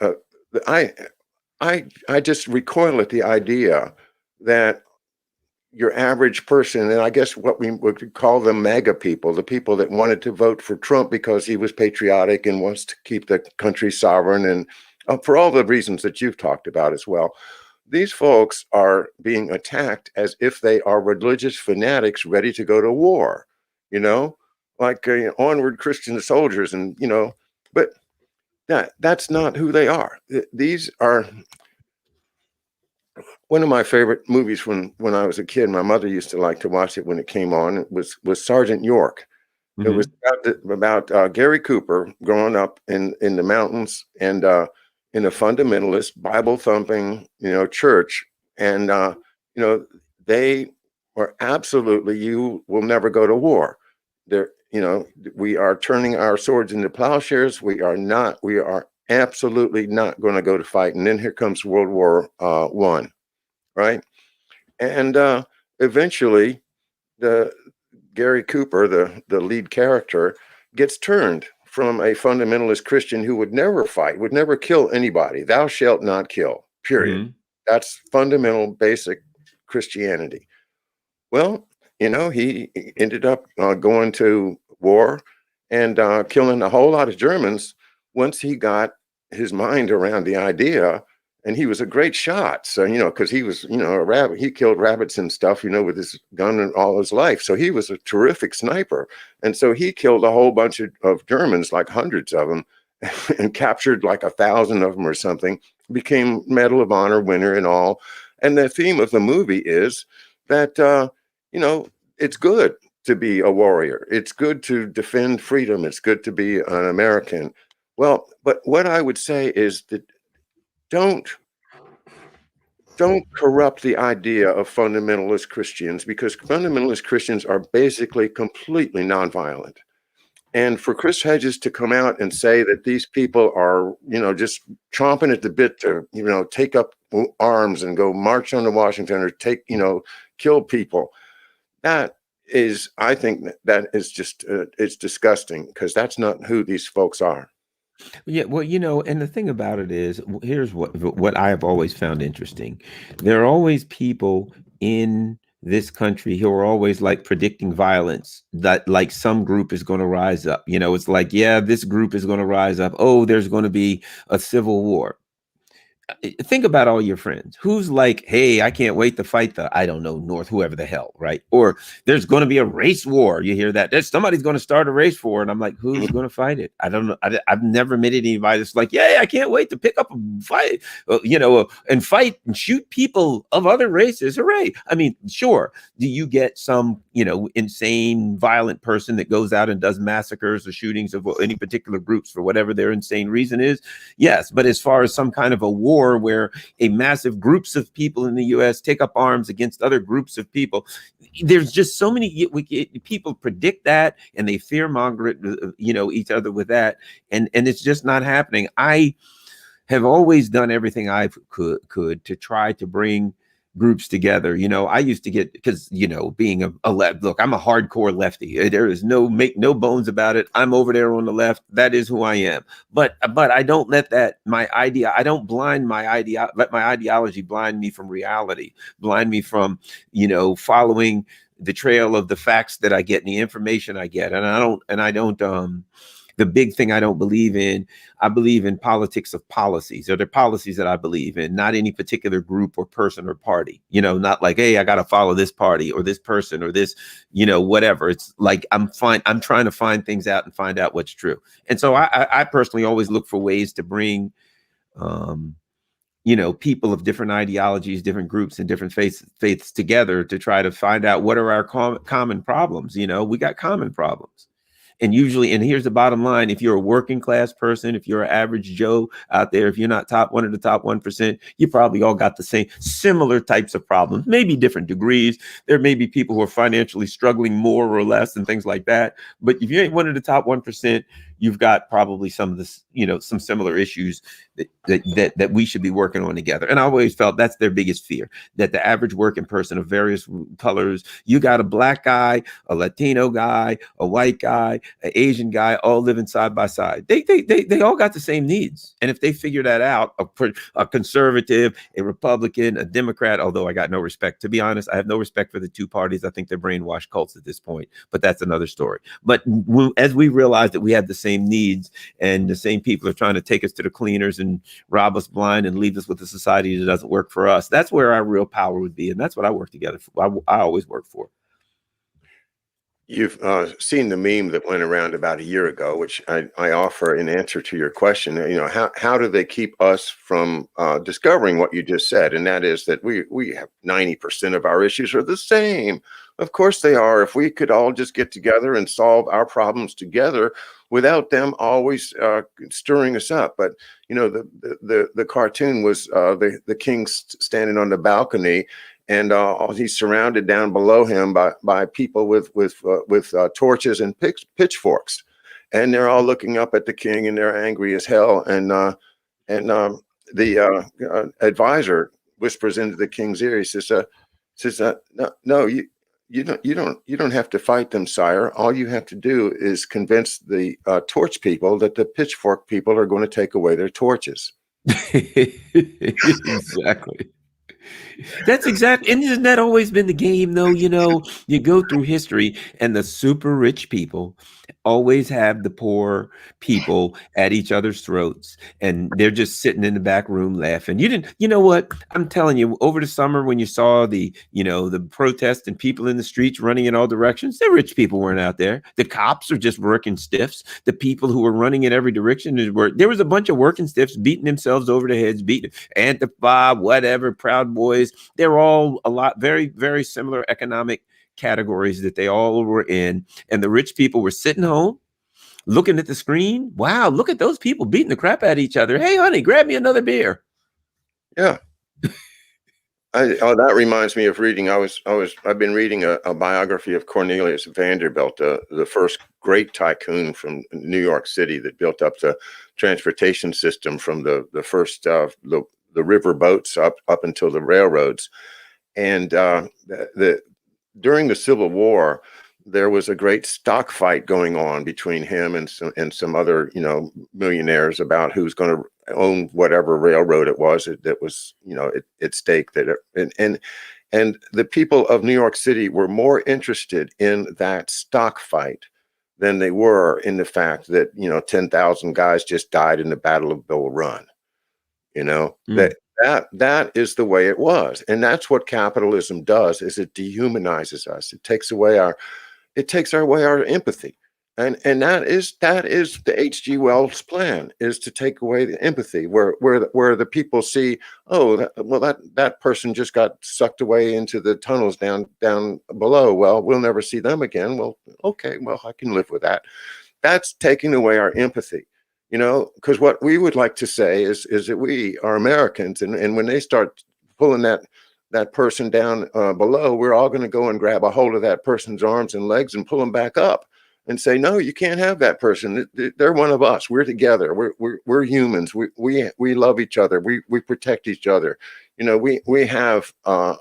I just recoil at the idea that your average person, and I guess what we would call them MAGA people, the people that wanted to vote for Trump because he was patriotic and wants to keep the country sovereign, and for all the reasons that you've talked about as well. These folks are being attacked as if they are religious fanatics ready to go to war, you know, like onward Christian soldiers, and but that's not who they are. These are one of my favorite movies when I was a kid. My mother used to like to watch it when it came on. It was Sergeant York. It was Hmm. about Gary Cooper growing up in the mountains and in a fundamentalist Bible thumping church, and they were absolutely, you will never go to war. There, we are turning our swords into plowshares. We are not. We are absolutely not going to go to fight. And then here comes World War One, right? And eventually, the Gary Cooper, the lead character, gets turned from a fundamentalist Christian who would never fight, would never kill anybody. Thou shalt not kill. Period. Hmm. That's fundamental, basic Christianity. Well, he ended up going to war and killing a whole lot of Germans once he got his mind around the idea. And he was a great shot. So, because he was, a rabbit, he killed rabbits and stuff, with his gun and all his life. So he was a terrific sniper. And so he killed a whole bunch of Germans, like hundreds of them, and captured like 1,000 of them or something, became Medal of Honor winner and all. And the theme of the movie is that, it's good to be a warrior. It's good to defend freedom. It's good to be an American. Well, but what I would say is that don't corrupt the idea of fundamentalist Christians, because fundamentalist Christians are basically completely nonviolent. And for Chris Hedges to come out and say that these people are, just chomping at the bit to, take up arms and go march on to Washington or kill people, that is, I think that is just, it's disgusting, because that's not who these folks are. Yeah, well, and the thing about it is, here's what I have always found interesting. There are always people in this country who are always like predicting violence, that like some group is going to rise up. It's like, yeah, this group is going to rise up. Oh, there's going to be a civil war. Think about all your friends. Who's like, hey, I can't wait to fight the, I don't know, North, whoever the hell, right? Or there's going to be a race war. You hear that? Somebody's going to start a race war. And I'm like, who's going to fight it? I don't know. I've never met anybody that's like, yeah, I can't wait to pick up a fight, and fight and shoot people of other races. Hooray. I mean, sure. Do you get some, insane, violent person that goes out and does massacres or shootings of any particular groups for whatever their insane reason is? Yes. But as far as some kind of a war where a massive groups of people in the US take up arms against other groups of people, there's just so many people predict that, and they fearmonger it, each other with that, and it's just not happening. I have always done everything I could to try to bring groups together. I used to get, because being a left, look, I'm a hardcore lefty. There is make no bones about it. I'm over there on the left. That is who I am. But I don't let that I don't let my ideology blind me from reality, blind me from following the trail of the facts that I get and the information I get. And I don't the big thing I don't believe in, I believe in politics of policies, or the policies that I believe in, not any particular group or person or party, not like, hey, I got to follow this party or this person or this, whatever. It's like, I'm trying to find things out and find out what's true. And so I personally always look for ways to bring, people of different ideologies, different groups, and different faiths together to try to find out what are our common problems. We got common problems. And usually, and here's the bottom line, if you're a working class person, if you're an average Joe out there, if you're not one of the top 1%, you probably all got the same similar types of problems, maybe different degrees. There may be people who are financially struggling more or less and things like that. But if you ain't one of the top 1%, you've got probably some of this, some similar issues that we should be working on together. And I always felt that's their biggest fear, that the average working person of various colors, you got a black guy, a Latino guy, a white guy, an Asian guy, all living side by side. They all got the same needs. And if they figure that out, a conservative, a Republican, a Democrat, although I got no respect, to be honest, I have no respect for the two parties. I think they're brainwashed cults at this point, but that's another story. But as we realize that we have the same needs and the same people are trying to take us to the cleaners and rob us blind and leave us with a society that doesn't work for us, that's where our real power would be. And that's what I work together for. I always work for. You've seen the meme that went around about a year ago, which I offer in answer to your question. How do they keep us from discovering what you just said? And that is that we have 90% of our issues are the same. Of course they are. If we could all just get together and solve our problems together without them always stirring us up. But the cartoon was the king standing on the balcony, and he's surrounded down below him by people with torches and pitchforks, and they're all looking up at the king, and they're angry as hell. And the advisor whispers into the king's ear. He says, "No, you don't have to fight them, sire. All you have to do is convince the torch people that the pitchfork people are going to take away their torches." Exactly. That's exactly, and isn't that always been the game though? You go through history and the super rich people always have the poor people at each other's throats, and they're just sitting in the back room laughing. You know what? I'm telling you, over the summer when you saw the protests and people in the streets running in all directions, the rich people weren't out there. The cops are just working stiffs. The people who were running in every direction there was a bunch of working stiffs beating themselves over the heads, beating Antifa, whatever, Proud Boys. They're all very, very similar economic categories that they all were in. And the rich people were sitting home looking at the screen. Wow, look at those people beating the crap out of each other. Hey, honey, grab me another beer. Yeah. That reminds me of reading. I've been reading a biography of Cornelius Vanderbilt, the first great tycoon from New York City that built up the transportation system from the first the river boats up until the railroads. And during the Civil War, there was a great stock fight going on between him and some other millionaires about who's going to own whatever railroad it was that was at stake. And the people of New York City were more interested in that stock fight than they were in the fact that 10,000 guys just died in the Battle of Bull Run. That is the way it was, and that's what capitalism does. Is it dehumanizes us? It takes away our empathy, and that is the H.G. Wells plan, is to take away the empathy, where the people see, that person just got sucked away into the tunnels down below. Well, we'll never see them again. Well, okay, well, I can live with that. That's taking away our empathy. Because what we would like to say is that we are Americans, and when they start pulling that person down below, we're all going to go and grab a hold of that person's arms and legs and pull them back up and say, no, you can't have that person. They're one of us. We're together. We're humans. We love each other. We protect each other. We have a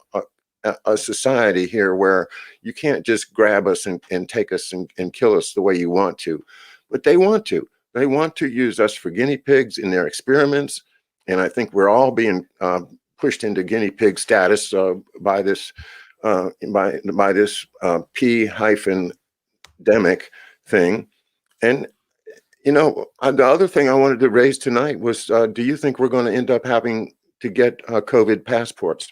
society here where you can't just grab us and take us and kill us the way you want to, but they want to. They want to use us for guinea pigs in their experiments, and I think we're all being pushed into guinea pig status by this P-demic thing. And the other thing I wanted to raise tonight was, do you think we're going to end up having to get COVID passports?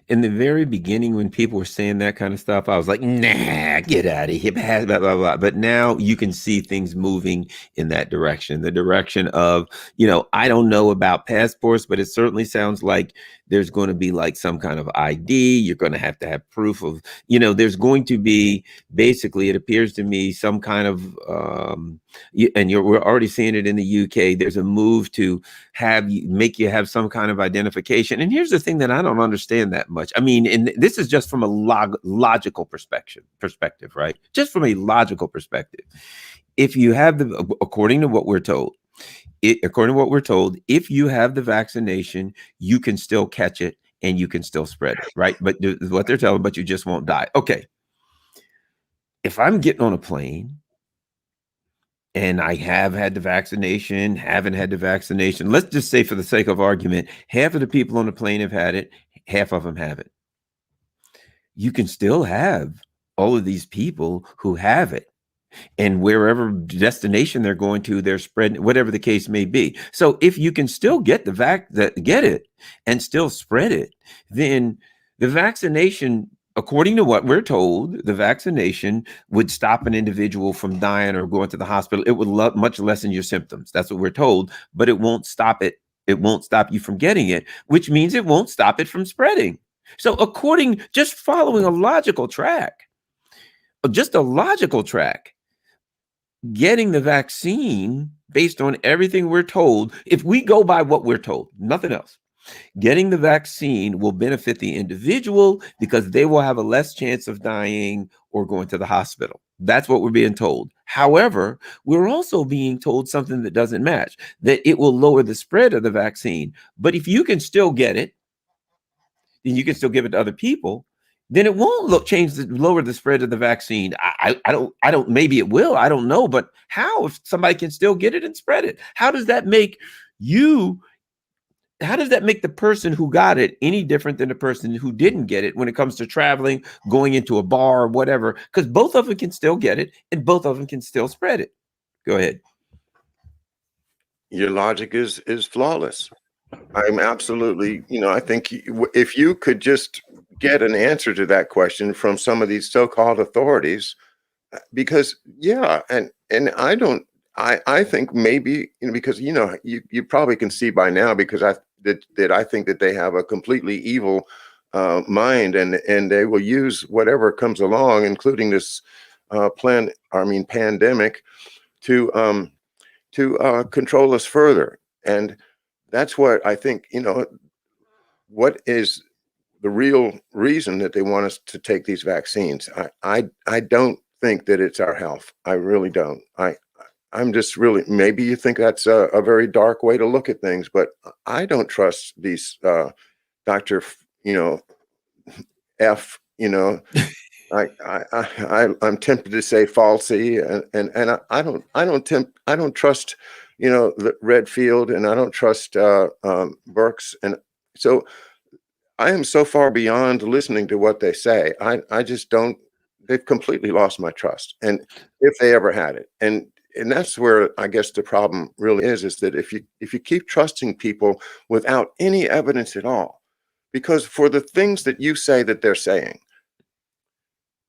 In the very beginning, when people were saying that kind of stuff, I was like, nah, get out of here, blah, blah, blah, blah. But now you can see things moving in that direction, the direction of, I don't know about passports, but it certainly sounds like there's going to be like some kind of ID. You're going to have proof of, there's going to be, basically, it appears to me, some kind of, we're already seeing it in the UK. There's a move to make you have some kind of identification. And here's the thing that I don't understand that much. I mean, and this is just from a logical perspective, right? Just from a logical perspective. If you have according to what we're told, if you have the vaccination, you can still catch it and you can still spread it, right? But what they're telling, but you just won't die. Okay. If I'm getting on a plane and I have had the vaccination, haven't had the vaccination, let's just say for the sake of argument, half of the people on the plane have had it, half of them haven't. You can still have all of these people who have it. And wherever destination they're going to, they're spreading, whatever the case may be. So if you can still get get it and still spread it, then the vaccination, according to what we're told, the vaccination would stop an individual from dying or going to the hospital. It would much lessen your symptoms. That's what we're told, but it won't stop it. It won't stop you from getting it, which means it won't stop it from spreading. So just following a logical track, getting the vaccine based on everything we're told, if we go by what we're told, nothing else, getting the vaccine will benefit the individual because they will have a less chance of dying or going to the hospital. That's what we're being told. However, we're also being told something that doesn't match, that it will lower the spread of the vaccine. But if you can still get it, then you can still give it to other people, then it won't lower the spread of the vaccine. I don't, maybe it will, I don't know, but how, if somebody can still get it and spread it? How does that make the person who got it any different than the person who didn't get it when it comes to traveling, going into a bar or whatever? Because both of them can still get it and both of them can still spread it. Go ahead. Your logic is flawless. I'm absolutely, I think if you could just get an answer to that question from some of these so-called authorities, because I think maybe, because you probably can see by now, because I think that they have a completely evil mind, and they will use whatever comes along, including this pandemic, to control us further. And that's what I think, what is the real reason that they want us to take these vaccines. I don't think that it's our health. I really don't. I'm just really, maybe you think that's a very dark way to look at things, but I don't trust these Dr. F, I'm tempted to say falsy, and I don't trust, the Redfield, and I don't trust Burks, and so I am so far beyond listening to what they say. I just don't. They've completely lost my trust, and if they ever had it, and that's where I guess the problem really is that if you keep trusting people without any evidence at all, because for the things that you say that they're saying,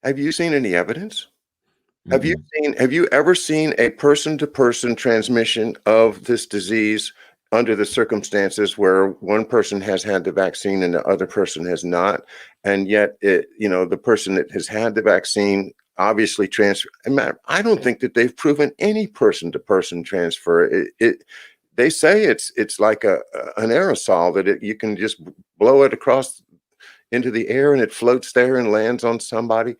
have you seen any evidence? Have you ever seen a person-to-person transmission of this disease under the circumstances where one person has had the vaccine and the other person has not, and yet the person that has had the vaccine obviously transfer? I don't think that they've proven any person-to-person transfer. They say it's like an aerosol that you can just blow it across into the air and it floats there and lands on somebody.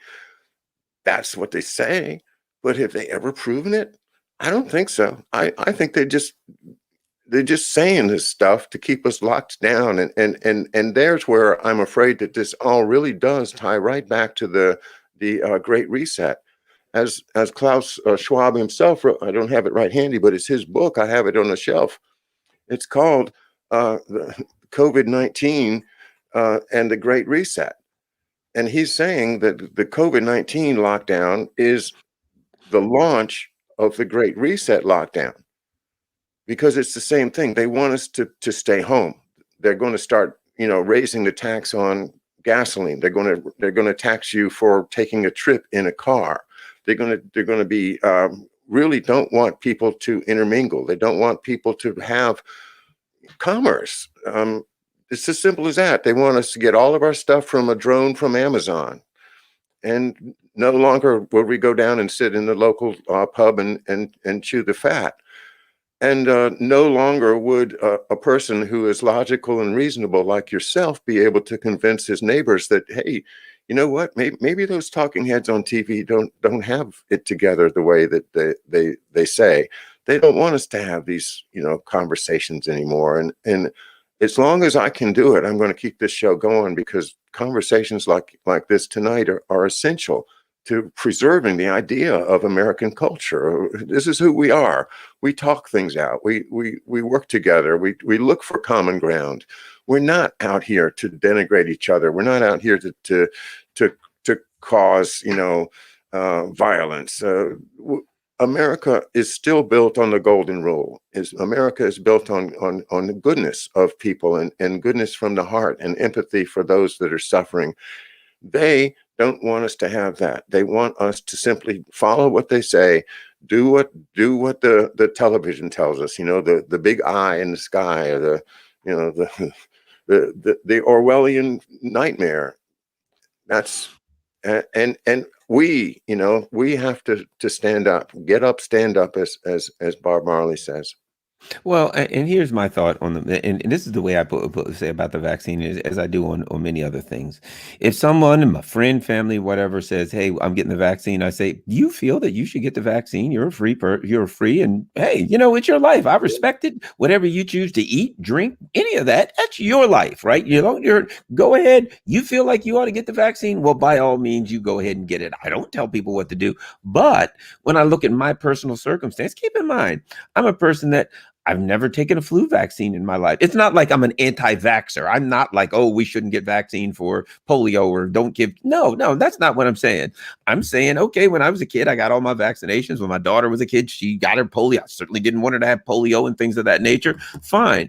That's what they say, but have they ever proven it? I don't think so. I think they're just saying this stuff to keep us locked down, and there's where I'm afraid that this all really does tie right back to the Great Reset, as Klaus Schwab himself wrote. I don't have it right handy, but it's his book. I have it on the shelf. It's called the COVID-19 and the Great Reset. And he's saying that the COVID-19 lockdown is the launch of the Great Reset lockdown, because it's the same thing. They want us to stay home. They're going to start, raising the tax on gasoline. They're going to tax you for taking a trip in a car. They're going to be really don't want people to intermingle. They don't want people to have commerce. It's as simple as that. They want us to get all of our stuff from a drone from Amazon, and no longer will we go down and sit in the local pub and chew the fat. And no longer would a person who is logical and reasonable like yourself be able to convince his neighbors that, hey, you know what? Maybe those talking heads on TV don't have it together the way that they say. They don't want us to have these, conversations anymore. And as long as I can do it, I'm going to keep this show going, because conversations like this tonight are essential to preserving the idea of American culture. This is who we are. We talk things out. We work together. We look for common ground. We're not out here to denigrate each other. We're not out here to cause violence. America is still built on the golden rule. America is built on the goodness of people, and goodness from the heart, and empathy for those that are suffering. They don't want us to have that. They want us to simply follow what they say, do what the television tells us. The big eye in the sky, or the the Orwellian nightmare. That's and we have to stand up, get up, stand up, as Bob Marley says. Well, and here's my thought on and this is the way I say about the vaccine, as I do on many other things. If someone, my friend, family, whatever, says, "Hey, I'm getting the vaccine," I say, "Do you feel that you should get the vaccine? You're free, and hey, it's your life. I respect it. Whatever you choose to eat, drink, any of that, that's your life, right? Go ahead. You feel like you ought to get the vaccine. Well, by all means, you go ahead and get it. I don't tell people what to do, but when I look at my personal circumstance, keep in mind, I'm a person that I've never taken a flu vaccine in my life. It's not like I'm an anti-vaxxer. I'm not like, oh, we shouldn't get vaccine for polio, or don't give. No, that's not what I'm saying. I'm saying, okay, when I was a kid, I got all my vaccinations. When my daughter was a kid, she got her polio. I certainly didn't want her to have polio and things of that nature. Fine.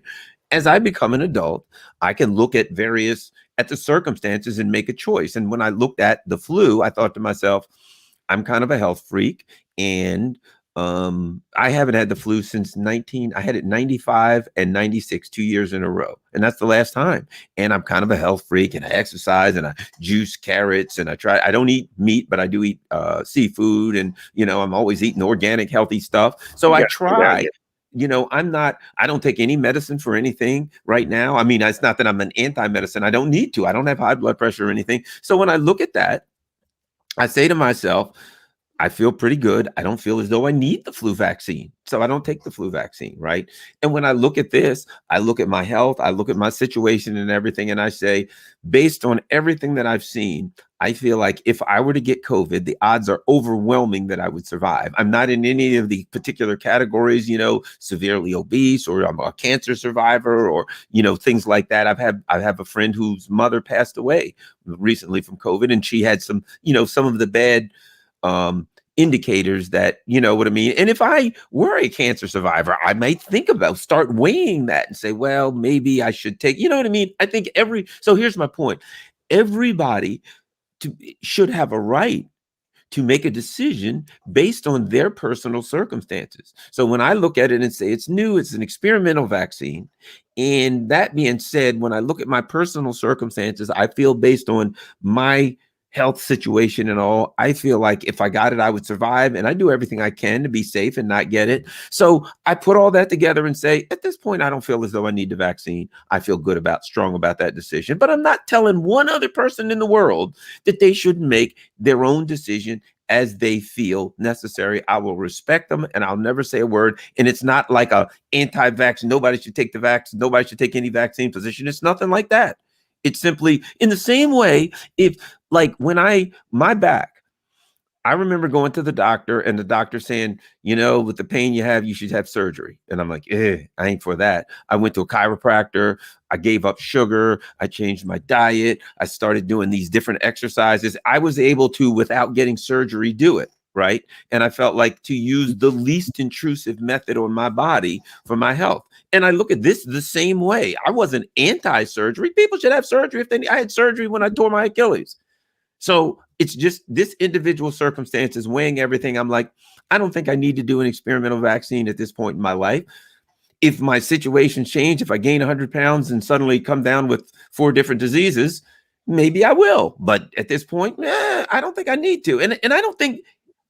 As I become an adult, I can look at the circumstances and make a choice. And when I looked at the flu, I thought to myself, I'm kind of a health freak, and I haven't had the flu since I had it 95 and 96, 2 years in a row. And that's the last time. And I'm kind of a health freak, and I exercise, and I juice carrots, and I don't eat meat, but I do eat seafood. And, I'm always eating organic, healthy stuff. So I try. I don't take any medicine for anything right now. I mean, it's not that I'm an anti-medicine. I don't need to. I don't have high blood pressure or anything. So when I look at that, I say to myself, I feel pretty good. I don't feel as though I need the flu vaccine. So I don't take the flu vaccine, right? And when I look at this, I look at my health, I look at my situation and everything, and I say, based on everything that I've seen, I feel like if I were to get COVID, the odds are overwhelming that I would survive. I'm not in any of the particular categories, severely obese, or I'm a cancer survivor, or, things like that. I have a friend whose mother passed away recently from COVID, and she had some of the bad indicators that, what I mean? And if I were a cancer survivor, I might start weighing that and say, well, maybe I should take, what I mean? I think so here's my point. Everybody should have a right to make a decision based on their personal circumstances. So when I look at it and say it's new, it's an experimental vaccine. And that being said, when I look at my personal circumstances, I feel based on my health situation and all, I feel like if I got it, I would survive, and I do everything I can to be safe and not get it. So I put all that together and say, at this point, I don't feel as though I need the vaccine. I feel strong about that decision, but I'm not telling one other person in the world that they shouldn't make their own decision as they feel necessary. I will respect them, and I'll never say a word. And it's not like a anti-vax, nobody should take the vaccine, nobody should take any vaccine position. It's nothing like that. It's simply in the same way, if like when my back, I remember going to the doctor and the doctor saying, with the pain you have, you should have surgery. And I'm like, I ain't for that. I went to a chiropractor. I gave up sugar. I changed my diet. I started doing these different exercises. I was able to, without getting surgery, do it. Right. And I felt like to use the least intrusive method on my body for my health. And I look at this the same way. I wasn't anti-surgery. People should have surgery I had surgery when I tore my Achilles. So it's just this individual circumstances weighing everything. I'm like, I don't think I need to do an experimental vaccine at this point in my life. If my situation change, if I gain 100 pounds and suddenly come down with 4 different diseases, maybe I will. But at this point, I don't think I need to. And I don't think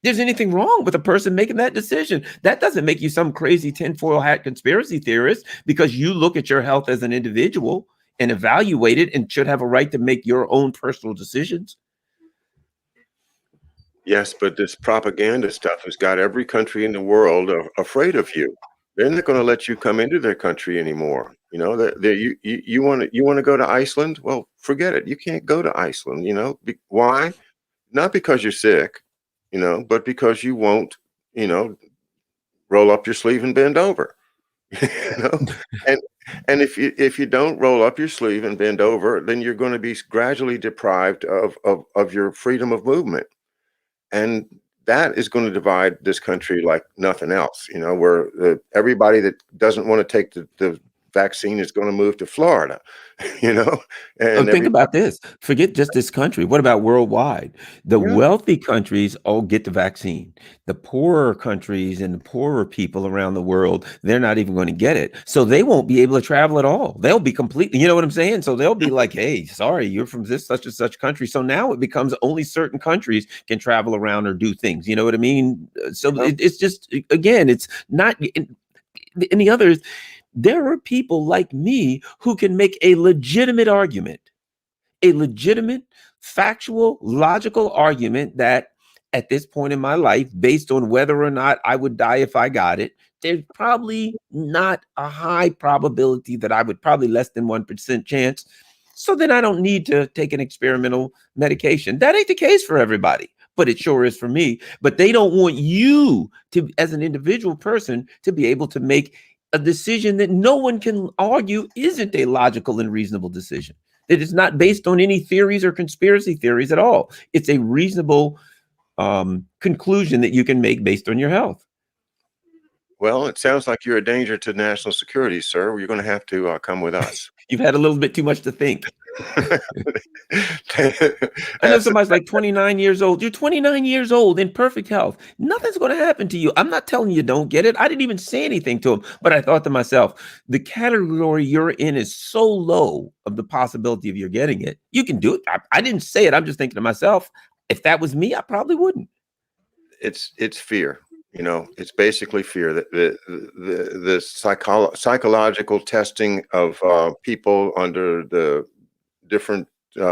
there's anything wrong with a person making that decision. That doesn't make you some crazy tinfoil hat conspiracy theorist, because you look at your health as an individual and evaluate it and should have a right to make your own personal decisions. Yes, but this propaganda stuff has got every country in the world afraid of you. They're not going to let you come into their country anymore. You know, you want to go to Iceland? Well, forget it. You can't go to Iceland. You know, why? Not because you're sick, you know, but because you won't, you know, roll up your sleeve and bend over. You know, and if you don't roll up your sleeve and bend over, then you're going to be gradually deprived of your freedom of movement. And that is going to divide this country like nothing else, you know, where everybody that doesn't want to take the vaccine is going to move to Florida, you know, Oh, and think everybody, about this. Forget just this country. What about worldwide? The yeah, wealthy countries all get the vaccine. The poorer countries and the poorer people around the world, they're not even going to get it. So they won't be able to travel at all. They'll be completely, you know what I'm saying? So they'll be like, hey, sorry, you're from this such and such country. So now it becomes only certain countries can travel around or do things. You know what I mean? So yeah, it's just, again, it's not, and the others, there are people like me who can make a legitimate, factual, logical argument that at this point in my life, based on whether or not I would die if I got it, there's probably not a high probability that I would, probably less than 1% chance. So then I don't need to take an experimental medication. That ain't the case for everybody, but it sure is for me. But they don't want you to, as an individual person, to be able to make a decision that no one can argue isn't a logical and reasonable decision. It is not based on any theories or conspiracy theories at all. It's a reasonable conclusion that you can make based on your health. well, it sounds like you're a danger to national security, sir. You're going to have to come with us. You've had a little bit too much to think. I know That's somebody's like 29 years old. You're 29 years old in perfect health. Nothing's going to happen to you. I'm not telling you don't get it. I didn't even say anything to him, but I thought to myself, the category you're in is so low of the possibility of you getting it. You can do it. I didn't say it. I'm just thinking to myself, if that was me, I probably wouldn't. it's fear. You know, it's basically fear that the psychological testing of people under the different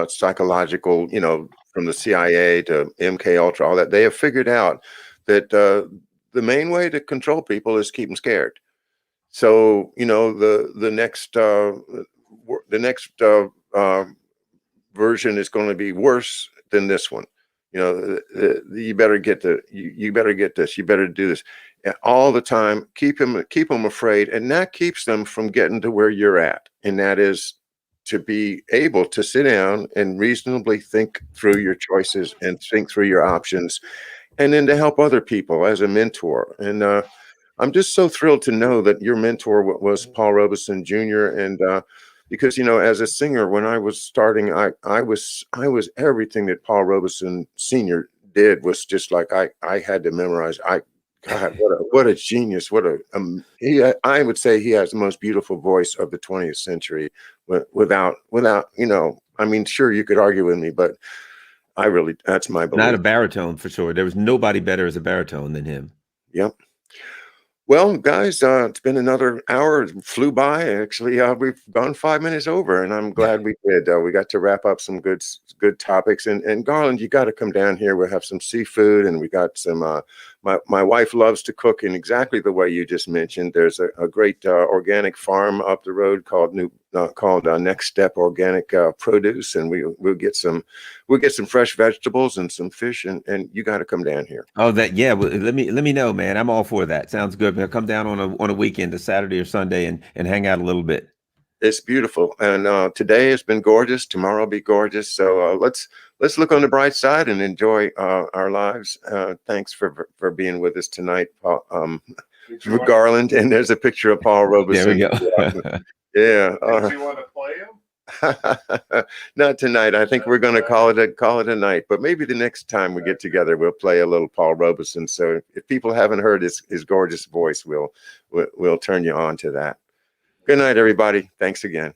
psychological, you know, from the CIA to MK Ultra, all that, they have figured out that the main way to control people is keep them scared. So, you know, the next version is going to be worse than this one. You know, you better get you better get this. You better do this. And all the time. Keep them afraid, and that keeps them from getting to where you're at, and that is to be able to sit down and reasonably think through your choices and think through your options, and then to help other people as a mentor. And I'm just so thrilled to know that your mentor was Paul Robeson Jr. And because, you know, as a singer, when I was starting, I was everything that Paul Robeson Sr. did was just like I had to memorize. God, what a genius! I would say he has the most beautiful voice of the 20th century. Without you know, I mean, sure you could argue with me, but that's my Not a belief. baritone for sure. There was nobody better as a baritone than him. Yep. Well, guys, it's been another hour. It flew by. Actually, we've gone 5 minutes over, and I'm glad we did. We got to wrap up some good topics. And Garland, you got to come down here. We'll have some seafood, and we got some. My wife loves to cook in exactly the way you just mentioned. There's a great organic farm up the road called Next Step Organic Produce, and we'll get some fresh vegetables and some fish, and you got to come down here. Oh, that, yeah. Well, let me know, man. I'm all for that. Sounds good. I'll come down on a weekend, a Saturday or Sunday, and hang out a little bit. It's beautiful, and today has been gorgeous. Tomorrow will be gorgeous. So let's look on the bright side and enjoy our lives. Thanks for being with us tonight, Paul, Garland. And there's a picture of Paul There we Robeson. go. Yeah. Did you want to play him? Not tonight. I think we're going to call it a night. But maybe the next time we get together, we'll play a little Paul Robeson. So if people haven't heard his gorgeous voice, we'll turn you on to that. Good night, everybody. Thanks again.